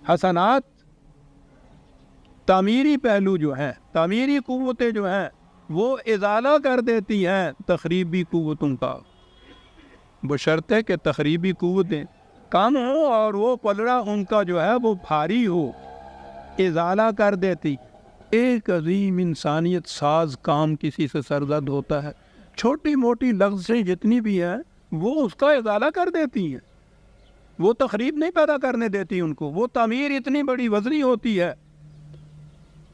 حسنات، تعمیری پہلو جو ہیں، تعمیری قوتیں جو ہیں، وہ ازالہ کر دیتی ہیں تخریبی قوتوں کا، بشرطے کہ تخریبی قوتیں کم ہوں اور وہ پلڑا ان کا جو ہے وہ بھاری ہو، ازالہ کر دیتی۔ ایک عظیم انسانیت ساز کام کسی سے سرزد ہوتا ہے، چھوٹی موٹی لغزشیں جتنی بھی ہیں وہ اس کا ازالہ کر دیتی ہیں، وہ تخریب نہیں پیدا کرنے دیتی ان کو۔ وہ تعمیر اتنی بڑی وزنی ہوتی ہے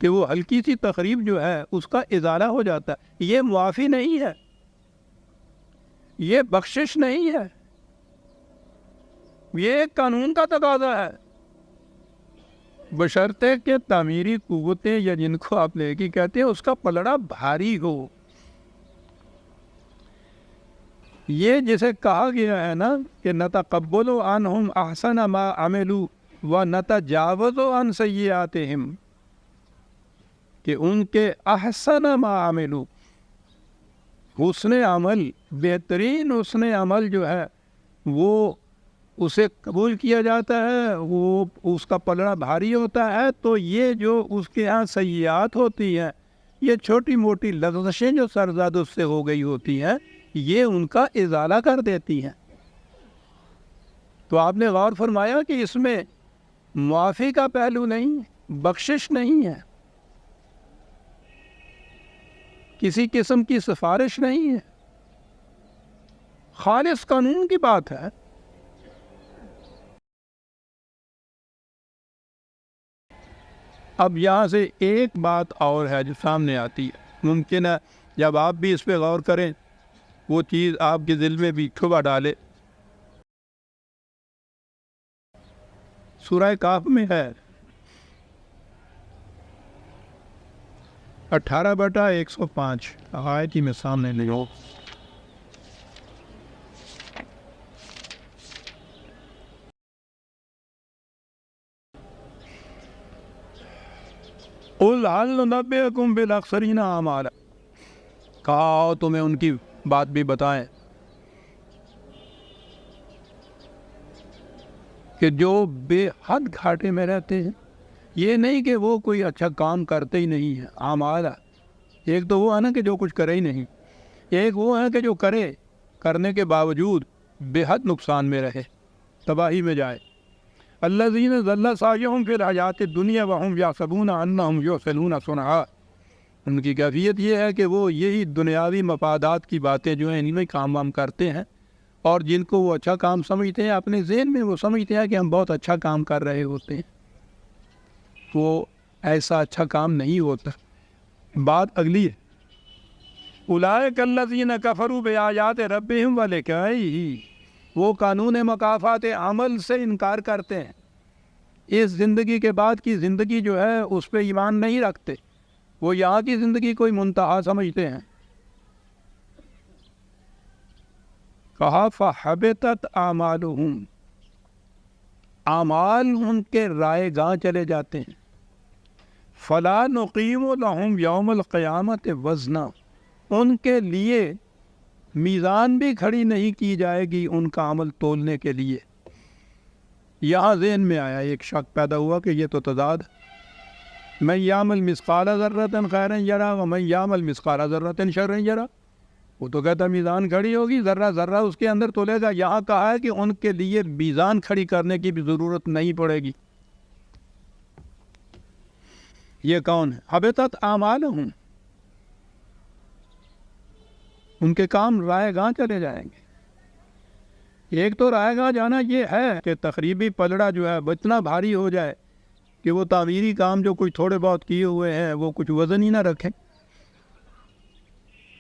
کہ وہ ہلکی سی تخریب جو ہے اس کا ازالہ ہو جاتا ہے۔ یہ معافی نہیں ہے، یہ بخشش نہیں ہے، یہ ایک قانون کا تقاضا ہے، بشرطے کہ تعمیری قوتیں یا جن کو آپ نیکی کہتے ہیں اس کا پلڑا بھاری ہو۔ یہ جسے کہا گیا ہے نا کہ نتقبل عنہم احسن ما عملوا ونتجاوز عن سیئاتہم، کہ ان کے احسن ما عملوا، حسن عمل، بہترین حسن عمل جو ہے وہ اسے قبول کیا جاتا ہے، وہ اس کا پلڑا بھاری ہوتا ہے۔ تو یہ جو اس کے ہاں سیئات ہوتی ہیں، یہ چھوٹی موٹی لغزشیں جو سرزد اس سے ہو گئی ہوتی ہیں، یہ ان کا ازالہ کر دیتی ہیں۔ تو آپ نے غور فرمایا کہ اس میں معافی کا پہلو نہیں، بخشش نہیں ہے، کسی قسم کی سفارش نہیں ہے، خالص قانون کی بات ہے۔ اب یہاں سے ایک بات اور ہے جو سامنے آتی ہے، ممکن ہے جب آپ بھی اس پہ غور کریں وہ چیز آپ کے دل میں بھی شبہ ڈالے۔ سورہ کہف میں ہے 18/105، آیت ہی میں سامنے لے جاؤ۔ قُلْ هَلْ نُنَبِّئُكُم بِالْأَخْسَرِينَ أَعْمَالًا، کہا تمہیں ان کی بات بھی بتائیں کہ جو بے حد گھاٹے میں رہتے ہیں۔ یہ نہیں کہ وہ کوئی اچھا کام کرتے ہی نہیں ہیں، اعمال۔ ایک تو وہ ہے نا کہ جو کچھ کرے ہی نہیں، ایک وہ ہے کہ جو کرنے کے باوجود بے حد نقصان میں رہے، تباہی میں جائے۔ الذین ضل سعیہم فی الحیات الدنیا وہم یحسبون انہم یحسنون صنعا، ان کی کیفیت یہ ہے کہ وہ یہی دنیاوی مفادات کی باتیں جو ہیں ان میں کام وام کرتے ہیں، اور جن کو وہ اچھا کام سمجھتے ہیں اپنے ذہن میں وہ سمجھتے ہیں کہ ہم بہت اچھا کام کر رہے ہوتے ہیں، وہ ایسا اچھا کام نہیں ہوتا۔ بات اگلی ہے، اولئک الذین کفروا بآیات ربہم ولقائہ، وہ قانون مکافات عمل سے انکار کرتے ہیں، اس زندگی کے بعد کی زندگی جو ہے اس پہ ایمان نہیں رکھتے، وہ یہاں کی زندگی کوئی منتہا سمجھتے ہیں۔ کہا فحبطت اعمالہم، اعمال ان کے رائے گاہ چلے جاتے ہیں۔ فلا نقیم لہم یوم القیامت وزنا، ان کے لیے میزان بھی کھڑی نہیں کی جائے گی ان کا عمل تولنے کے لیے۔ یہاں ذہن میں آیا، ایک شک پیدا ہوا کہ یہ تو تضاد، من یعمل مثقال ذرۃ خیرا یرا ومن یعمل مثقال ذرۃ شرا یرا، وہ تو کہتا میزان کھڑی ہوگی، ذرہ ذرہ اس کے اندر تولے گا۔ یہاں کہا ہے کہ ان کے لیے میزان کھڑی کرنے کی بھی ضرورت نہیں پڑے گی۔ یہ کون ہے؟ حبطت اعمالہم، ان کے کام رائے گاہ چلے جائیں گے۔ ایک تو رائے گاہ جانا یہ ہے کہ تخریبی پلڑا جو ہے اتنا بھاری ہو جائے کہ وہ تعمیری کام جو کچھ تھوڑے بہت کیے ہوئے ہیں وہ کچھ وزن ہی نہ رکھیں۔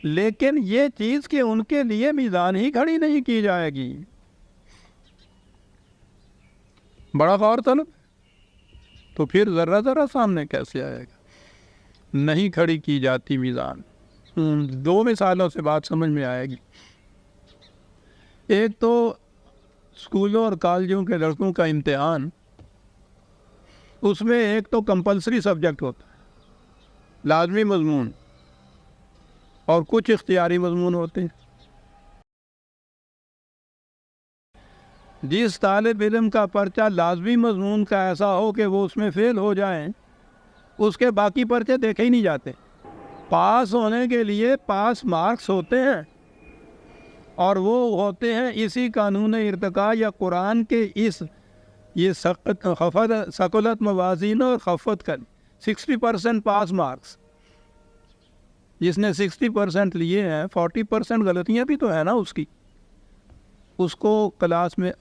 لیکن یہ چیز کہ ان کے لیے میزان ہی کھڑی نہیں کی جائے گی، بڑا غور طلب۔ تو پھر ذرہ ذرہ سامنے کیسے آئے گا؟ نہیں کھڑی کی جاتی میزان۔ دو مثالوں سے بات سمجھ میں آئے گی۔ ایک تو اسکولوں اور کالجوں کے لڑکوں کا امتحان، اس میں ایک تو کمپلسری سبجیکٹ ہوتا ہے، لازمی مضمون، اور کچھ اختیاری مضمون ہوتے ہیں۔ جس طالب علم کا پرچہ لازمی مضمون کا ایسا ہو کہ وہ اس میں فیل ہو جائیں، اس کے باقی پرچے دیکھے ہی نہیں جاتے۔ پاس ہونے کے لیے پاس مارکس ہوتے ہیں، اور وہ ہوتے ہیں اسی قانون ارتقاء یا قرآن کے یہ ثقلت موازین اور خفت کر 60% پاس مارکس۔ جس نے 60% لیے ہیں، 40% غلطیاں بھی تو ہیں نا اس کو کلاس میں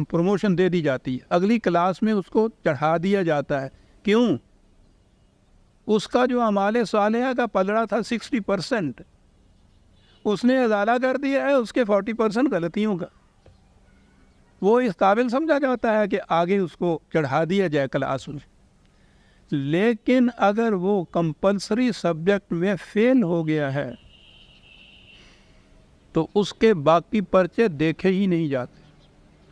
پروموشن دے دی جاتی ہے، اگلی کلاس میں اس کو چڑھا دیا جاتا ہے۔ کیوں؟ اس کا جو اعمال صالحہ کا پلڑا تھا 60%، اس نے ازالہ کر دیا ہے اس کے 40% غلطیوں کا۔ وہ اس قابل سمجھا جاتا ہے کہ آگے اس کو چڑھا دیا جائے کلاس میں۔ لیکن اگر وہ کمپلسری سبجیکٹ میں فیل ہو گیا ہے تو اس کے باقی پرچے دیکھے ہی نہیں جاتے۔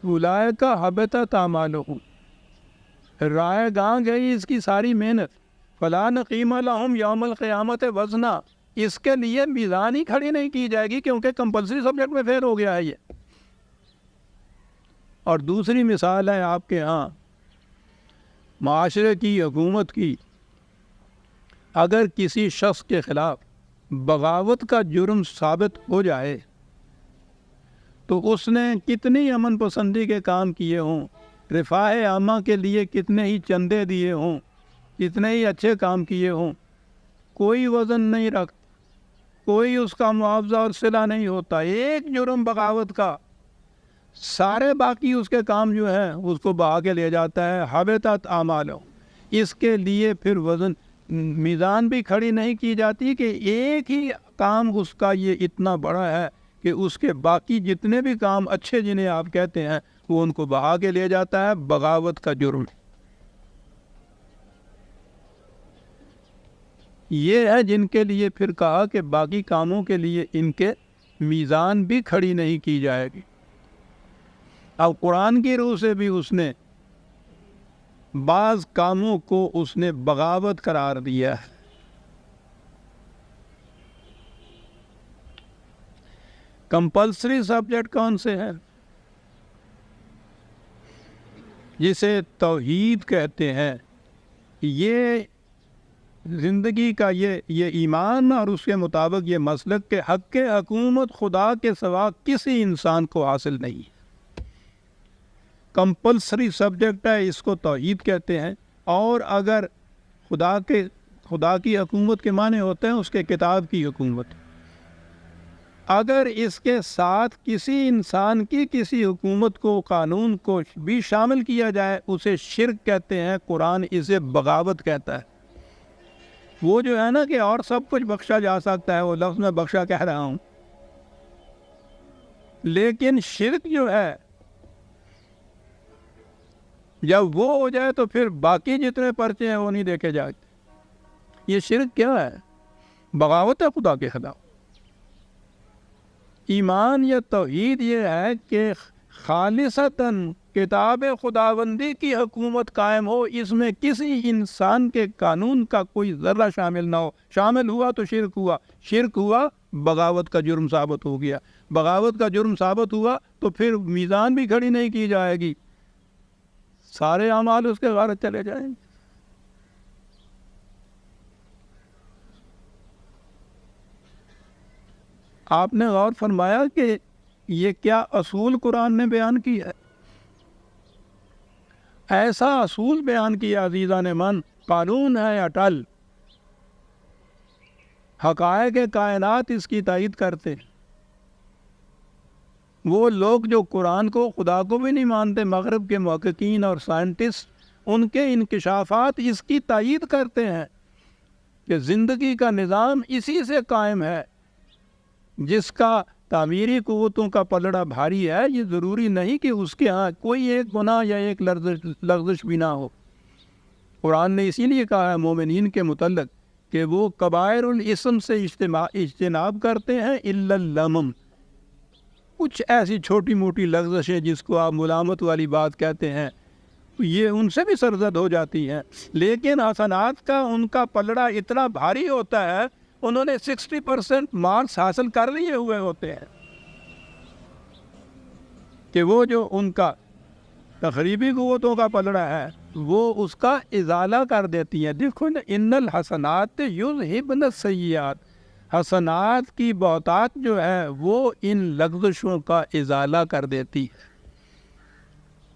اولئک حبطت اعمالہم، رائے گاں گئی اس کی ساری محنت۔ فلا نقیم لہم یوم القیامت وزنا، اس کے لیے میزان ہی کھڑی نہیں کی جائے گی کیونکہ کمپلسری سبجیکٹ میں فیل ہو گیا ہے یہ۔ اور دوسری مثال ہے آپ کے ہاں معاشرے کی، حکومت کی، اگر کسی شخص کے خلاف بغاوت کا جرم ثابت ہو جائے تو اس نے کتنی امن پسندی کے کام کیے ہوں، رفاہ عامہ کے لیے کتنے ہی چندے دیے ہوں، کتنے ہی اچھے کام کیے ہوں، کوئی وزن نہیں رکھتا، کوئی اس کا معاوضہ اور صلہ نہیں ہوتا۔ ایک جرم بغاوت کا، سارے باقی اس کے کام جو ہیں اس کو بہا کے لے جاتا ہے۔ حبطت اعمالہم، اس کے لیے پھر وزن میزان بھی کھڑی نہیں کی جاتی کہ ایک ہی کام اس کا یہ اتنا بڑا ہے کہ اس کے باقی جتنے بھی کام اچھے جنہیں آپ کہتے ہیں وہ ان کو بہا کے لے جاتا ہے۔ بغاوت کا جرم یہ ہے جن کے لیے پھر کہا کہ باقی کاموں کے لیے ان کے میزان بھی کھڑی نہیں کی جائے گی۔ اب قرآن کی روح سے بھی اس نے بعض کاموں کو اس نے بغاوت قرار دیا ہے۔ کمپلسری سبجیکٹ کون سے ہیں؟ جسے توحید کہتے ہیں، یہ زندگی کا یہ ایمان اور اس کے مطابق یہ مسلک کہ حق حکومت خدا کے سوا کسی انسان کو حاصل نہیں ہے۔ کمپلسری سبجیکٹ ہے، اس کو توحید کہتے ہیں۔ اور اگر خدا کی حکومت کے معنی ہوتے ہیں اس کے کتاب کی حکومت، اگر اس کے ساتھ کسی انسان کی کسی حکومت کو، قانون کو بھی شامل کیا جائے اسے شرک کہتے ہیں۔ قرآن اسے بغاوت کہتا ہے۔ وہ جو ہے نا کہ اور سب کچھ بخشا جا سکتا ہے، وہ لفظ میں بخشا کہہ رہا ہوں، لیکن شرک جو ہے جب وہ ہو جائے تو پھر باقی جتنے پرچے ہیں وہ نہیں دیکھے جاتے۔ یہ شرک کیا ہے؟ بغاوت ہے خدا کے خلاف۔ ایمان یا توحید یہ ہے کہ خالصتاً کتاب خداوندی کی حکومت قائم ہو، اس میں کسی انسان کے قانون کا کوئی ذرہ شامل نہ ہو۔ شامل ہوا تو شرک ہوا، شرک ہوا بغاوت کا جرم ثابت ہو گیا، بغاوت کا جرم ثابت ہوا تو پھر میزان بھی کھڑی نہیں کی جائے گی، سارے اعمال اس کے غارت چلے جائیں گے۔ آپ نے غور فرمایا کہ یہ کیا اصول قرآن نے بیان کیا ہے؟ ایسا اصول بیان کیا عزیزان من، قانون ہے اٹل، حقائق کائنات اس کی تائید کرتے ہیں۔ وہ لوگ جو قرآن کو، خدا کو بھی نہیں مانتے، مغرب کے محققین اور سائنٹسٹ، ان کے انکشافات اس کی تائید کرتے ہیں کہ زندگی کا نظام اسی سے قائم ہے۔ جس کا تعمیری قوتوں کا پلڑا بھاری ہے، یہ ضروری نہیں کہ اس کے ہاں کوئی ایک گناہ یا ایک لغزش بھی نہ ہو۔ قرآن نے اسی لیے کہا ہے مومنین کے متعلق کہ وہ کبائر الاسم سے اجتناب کرتے ہیں الا اللمم، کچھ ایسی چھوٹی موٹی لغزشیں جس کو آپ ملامت والی بات کہتے ہیں، یہ ان سے بھی سرزد ہو جاتی ہیں، لیکن حسنات کا ان کا پلڑا اتنا بھاری ہوتا ہے انہوں نے 60% مارکس حاصل کر لیے ہوئے ہوتے ہیں کہ وہ جو ان کا تخریبی قوتوں کا پلڑا ہے وہ اس کا ازالہ کر دیتی ہے. دیکھو نا، ان الحسنات یذہبن السیئات، حسنات کی بہتات جو ہے وہ ان لغزشوں کا ازالہ کر دیتی ہے.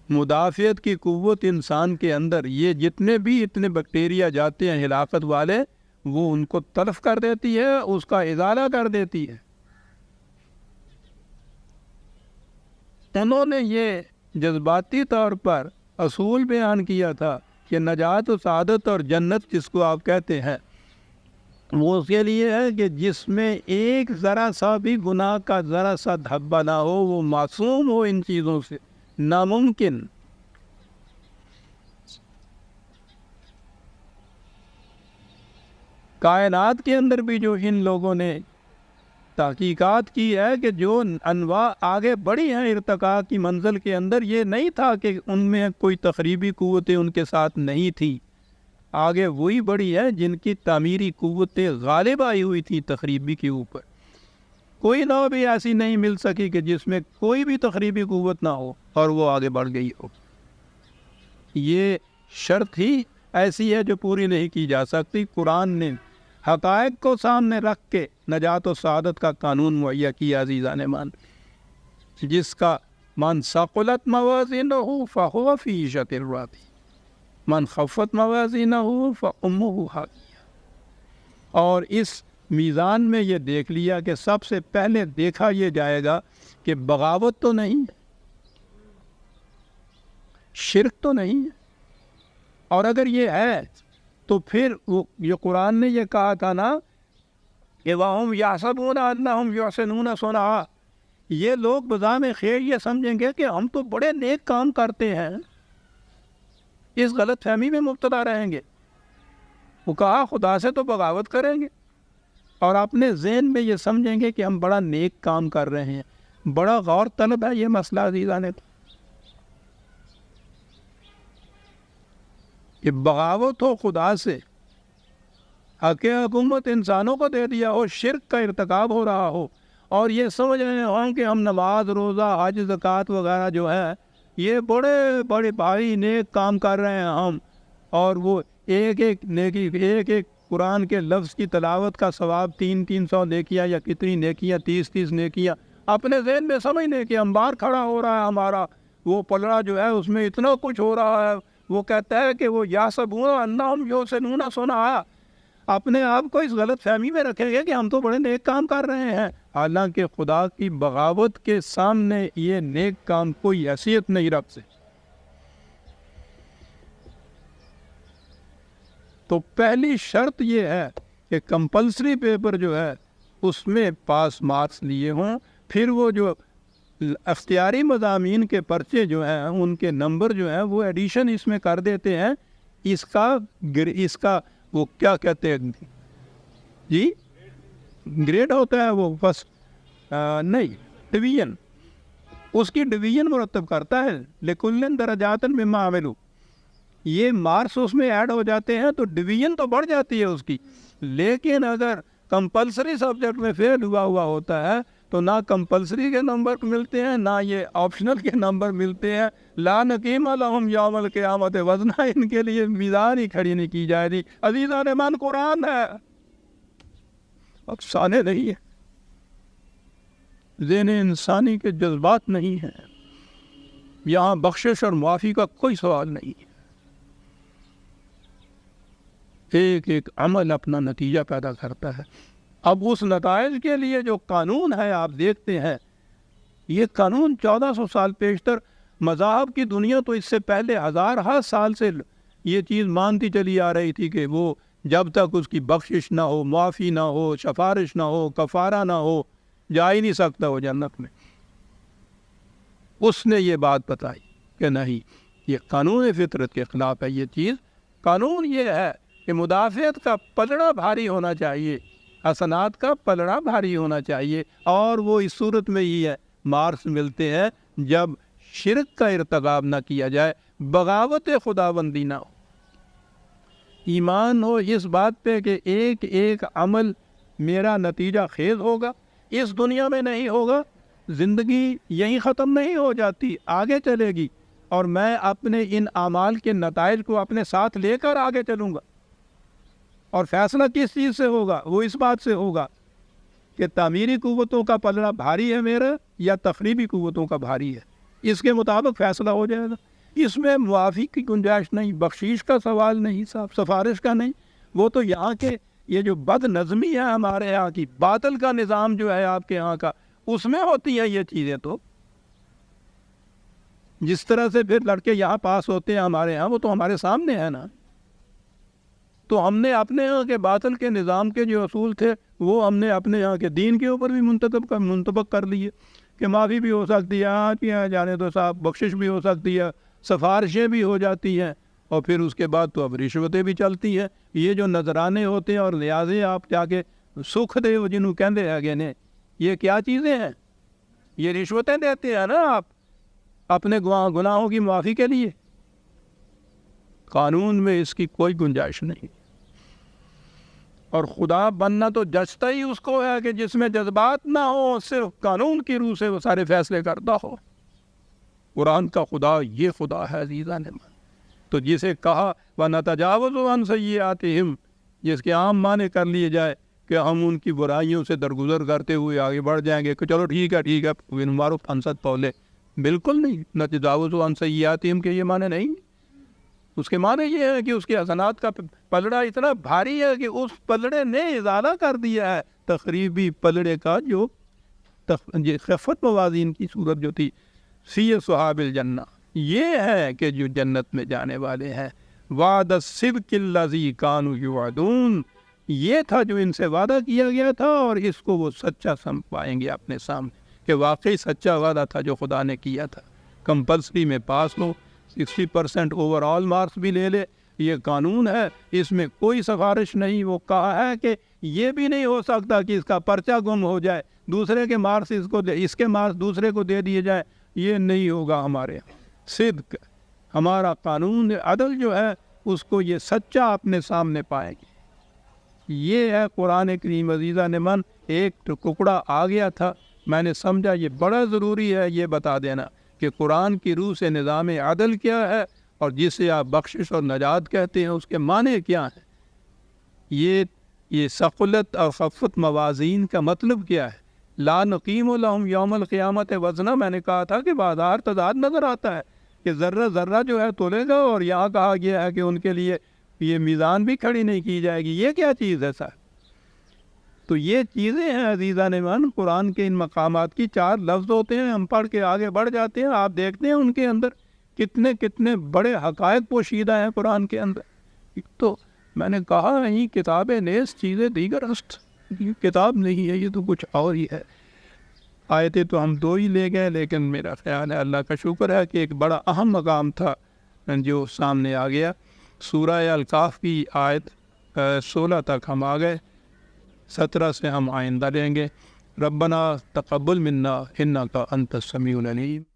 مدافعت کی قوت انسان کے اندر، یہ جتنے بھی اتنے بیکٹیریا جاتے ہیں ہلاکت والے، وہ ان کو تلف کر دیتی ہے، اس کا ازالہ کر دیتی ہے. انہوں نے یہ جذباتی طور پر اصول بیان کیا تھا کہ نجات و سعادت اور جنت جس کو آپ کہتے ہیں وہ اس کے لیے ہے کہ جس میں ایک ذرا سا بھی گناہ کا ذرا سا دھبا نہ ہو، وہ معصوم ہو ان چیزوں سے. ناممکن. کائنات کے اندر بھی جو ان لوگوں نے تحقیقات کی ہے کہ جو انواع آگے بڑھی ہیں ارتقاء کی منزل کے اندر، یہ نہیں تھا کہ ان میں کوئی تخریبی قوتیں ان کے ساتھ نہیں تھی. آگے وہی بڑھی ہے جن کی تعمیری قوتیں غالب آئی ہوئی تھی تخریبی کے اوپر. کوئی نو بھی ایسی نہیں مل سکی کہ جس میں کوئی بھی تخریبی قوت نہ ہو اور وہ آگے بڑھ گئی ہو. یہ شرط ہی ایسی ہے جو پوری نہیں کی جا سکتی. قرآن نے حقائق کو سامنے رکھ کے نجات و سعادت کا قانون مہیا کیا. عزیزان مان، جس کا من ثقلت موازینہ فہو فی عیشۃ راضیہ من خفت موازینہ فامہ ہاویہ. اور اس میزان میں یہ دیکھ لیا کہ سب سے پہلے دیکھا یہ جائے گا کہ بغاوت تو نہیں ہے، شرک تو نہیں ہے، اور اگر یہ ہے تو پھر یہ قرآن نے یہ کہا تھا نا کہ وَهُمْ يَحْسَبُونَ أَنَّهُمْ يُحْسِنُونَ صُنْعًا، یہ لوگ بظام خیر یہ سمجھیں گے کہ ہم تو بڑے نیک کام کرتے ہیں، اس غلط فہمی میں مبتلا رہیں گے. وہ کہا خدا سے تو بغاوت کریں گے اور اپنے ذہن میں یہ سمجھیں گے کہ ہم بڑا نیک کام کر رہے ہیں. بڑا غور طلب ہے یہ مسئلہ عزیزان. کہ بغاوت ہو خدا سے، حق حکومت انسانوں کو دے دیا ہو، شرک کا ارتکاب ہو رہا ہو، اور یہ سمجھ رہے ہوں کہ ہم نماز روزہ حج زکوٰۃ وغیرہ جو ہے یہ بڑے بڑے بھاری نیک کام کر رہے ہیں ہم، اور وہ ایک ایک نیکی، ایک ایک قرآن کے لفظ کی تلاوت کا ثواب 300 نیکیاں یا کتنی نیکیاں 30 نیکیاں اپنے ذہن میں سمجھنے کہ انبار کھڑا ہو رہا ہے ہمارا، وہ پلڑا جو ہے اس میں اتنا کچھ ہو رہا ہے. وہ کہتا ہے کہ وہ یحسبون انہم یحسنون صنعا، اپنے آپ کو اس غلط فہمی میں رکھیں گے کہ ہم تو بڑے نیک کام کر رہے ہیں، حالانکہ خدا کی بغاوت کے سامنے یہ نیک کام کوئی حیثیت نہیں رکھتے. تو پہلی شرط یہ ہے کہ کمپلسری پیپر جو ہے اس میں پاس مارکس لیے ہوں. پھر وہ جو اختیاری مضامین کے پرچے جو ہیں ان کے نمبر جو ہیں وہ ایڈیشن اس میں کر دیتے ہیں. اس کا وہ کیا کہتے ہیں جی، گریڈ ہوتا ہے وہ فرسٹ نہیں ڈویژن، اس کی ڈویژن مرتب کرتا ہے. لکل درجات مما عملوا، یہ مارکس اس میں ایڈ ہو جاتے ہیں تو ڈویژن تو بڑھ جاتی ہے اس کی. لیکن اگر کمپلسری سبجیکٹ میں فیل ہوا ہوتا ہے تو نہ کمپلسری کے نمبر ملتے ہیں نہ یہ آپشنل کے نمبر ملتے ہیں. لا نقیم لہم یوم القیامت وزنا، ان کے لیے میزان ہی کھڑی نہیں کی جائے گی. عزیزان مان، قرآن ہے، افسانے نہیں ہے، ذہن انسانی کے جذبات نہیں ہیں. یہاں بخشش اور معافی کا کوئی سوال نہیں ہے. ایک ایک عمل اپنا نتیجہ پیدا کرتا ہے. اب اس نتائج کے لیے جو قانون ہے آپ دیکھتے ہیں، یہ قانون 1400 سال پیشتر مذاہب کی دنیا تو اس سے پہلے ہزارہ سال سے یہ چیز مانتی چلی آ رہی تھی کہ وہ جب تک اس کی بخشش نہ ہو، معافی نہ ہو، سفارش نہ ہو، کفارہ نہ ہو، جا ہی نہیں سکتا وہ جنت میں. اس نے یہ بات بتائی کہ نہیں، یہ قانون فطرت کے خلاف ہے. یہ چیز قانون یہ ہے کہ مدافعت کا پلڑا بھاری ہونا چاہیے، حسنات کا پلڑا بھاری ہونا چاہیے، اور وہ اس صورت میں ہی ہے مارکس ملتے ہیں جب شرک کا ارتکاب نہ کیا جائے، بغاوت خداوندی نہ ہو، ایمان ہو اس بات پہ کہ ایک ایک عمل میرا نتیجہ خیز ہوگا، اس دنیا میں نہیں ہوگا، زندگی یہیں ختم نہیں ہو جاتی، آگے چلے گی، اور میں اپنے ان اعمال کے نتائج کو اپنے ساتھ لے کر آگے چلوں گا۔ اور فیصلہ کس چیز سے ہوگا؟ وہ اس بات سے ہوگا کہ تعمیری قوتوں کا پلڑا بھاری ہے میرا یا تخریبی قوتوں کا بھاری ہے، اس کے مطابق فیصلہ ہو جائے گا۔ اس میں معافی کی گنجائش نہیں، بخشش کا سوال نہیں، صاحب سفارش کا نہیں، وہ تو یہاں کے یہ جو بد نظمی ہے ہمارے یہاں کی، باطل کا نظام جو ہے آپ کے یہاں کا، اس میں ہوتی ہیں یہ چیزیں۔ تو جس طرح سے پھر لڑکے یہاں پاس ہوتے ہیں ہمارے یہاں، وہ تو ہمارے سامنے ہے نا۔ تو ہم نے اپنے یہاں کے باطل کے نظام کے جو اصول تھے وہ ہم نے اپنے یہاں کے دین کے اوپر بھی منطبق کر لیے کہ معافی بھی ہو سکتی ہے، آپ یہاں جانے تو صاحب بخشش بھی ہو سکتی ہے، سفارشیں بھی ہو جاتی ہیں، اور پھر اس کے بعد تو اب رشوتیں بھی چلتی ہیں۔ یہ جو نذرانے ہوتے ہیں اور نیازیں آپ جا کے سکھ دے جنہوں کہندے ہیں نے، یہ کیا چیزیں ہیں؟ یہ رشوتیں دیتے ہیں نا آپ اپنے گناہوں کی معافی کے لیے۔ قانون میں اس کی کوئی گنجائش نہیں، اور خدا بننا تو جچتا ہی اس کو ہے کہ جس میں جذبات نہ ہو، صرف قانون کی روح سے وہ سارے فیصلے کرتا ہو۔ قرآن کا خدا یہ خدا ہے عزیزان من۔ تو جسے کہا وَنَتَجَاوَزُ عَنْ سَيِّئَاتِهِمْ، جس کے عام معنی کر لیے جائے کہ ہم ان کی برائیوں سے درگزر کرتے ہوئے آگے بڑھ جائیں گے کہ چلو ٹھیک ہے معروف فنسد پولے، بالکل نہیں۔ نَتَجَاوَزُ عَنْ سَيِّئَاتِهِمْ کے یہ معنی نہیں، اس کے معنی یہ ہے کہ اس کے حسنات کا پلڑا اتنا بھاری ہے کہ اس پلڑے نے ازالہ کر دیا ہے تخریبی پلڑے کا، جو خفت موازین کی صورت جو تھی، سی صحاب الجنہ، یہ ہے کہ جو جنت میں جانے والے ہیں۔ وعد الصدق الذی کانوا یوعدون، یہ تھا جو ان سے وعدہ کیا گیا تھا، اور اس کو وہ سچا سمجھ پائیں گے اپنے سامنے کہ واقعی سچا وعدہ تھا جو خدا نے کیا تھا۔ کمپلسری میں پاس ہو، 60% اوور آل مارکس بھی لے لے، یہ قانون ہے، اس میں کوئی سفارش نہیں۔ وہ کہا ہے کہ یہ بھی نہیں ہو سکتا کہ اس کا پرچہ گم ہو جائے، دوسرے کے مارکس اس کے مارکس دوسرے کو دے دیے جائیں، یہ نہیں ہوگا ہمارے یہاں۔ صدق ہمارا قانون عدل جو ہے اس کو یہ سچا اپنے سامنے پائے گی۔ یہ ہے قرآن کریم عزیزان من۔ ایک ٹکڑا آ گیا تھا، میں نے سمجھا یہ بڑا ضروری ہے یہ بتا دینا کہ قرآن کی روح سے نظام عدل کیا ہے، اور جسے آپ بخشش اور نجات کہتے ہیں اس کے معنی کیا ہیں۔ یہ ثقلت اور خفت موازین کا مطلب کیا ہے؟ لا نقیم لہم یوم القیامت وزنا، میں نے کہا تھا کہ بازار تضاد نظر آتا ہے کہ ذرہ ذرہ جو ہے تولے گا، اور یہاں کہا گیا ہے کہ ان کے لیے یہ میزان بھی کھڑی نہیں کی جائے گی۔ یہ کیا چیز ہے سر؟ تو یہ چیزیں ہیں عزیزان من۔ قرآن کے ان مقامات کی 4 لفظ ہوتے ہیں، ہم پڑھ کے آگے بڑھ جاتے ہیں، آپ دیکھتے ہیں ان کے اندر کتنے بڑے حقائق پوشیدہ ہیں قرآن کے اندر۔ تو میں نے کہا یہ کتاب نیز چیزیں دیگر است، یہ کتاب نہیں ہے، یہ تو کچھ اور ہی ہے۔ آیتیں تو ہم 2 ہی لے گئے، لیکن میرا خیال ہے اللہ کا شکر ہے کہ ایک بڑا اہم مقام تھا جو سامنے آ گیا۔ سورہ الکاف کی آیت 16 تک ہم آ گئے، 17 سے ہم آئندہ لیں گے۔ ربنا تقبل منا انک انت السمیع العلیم۔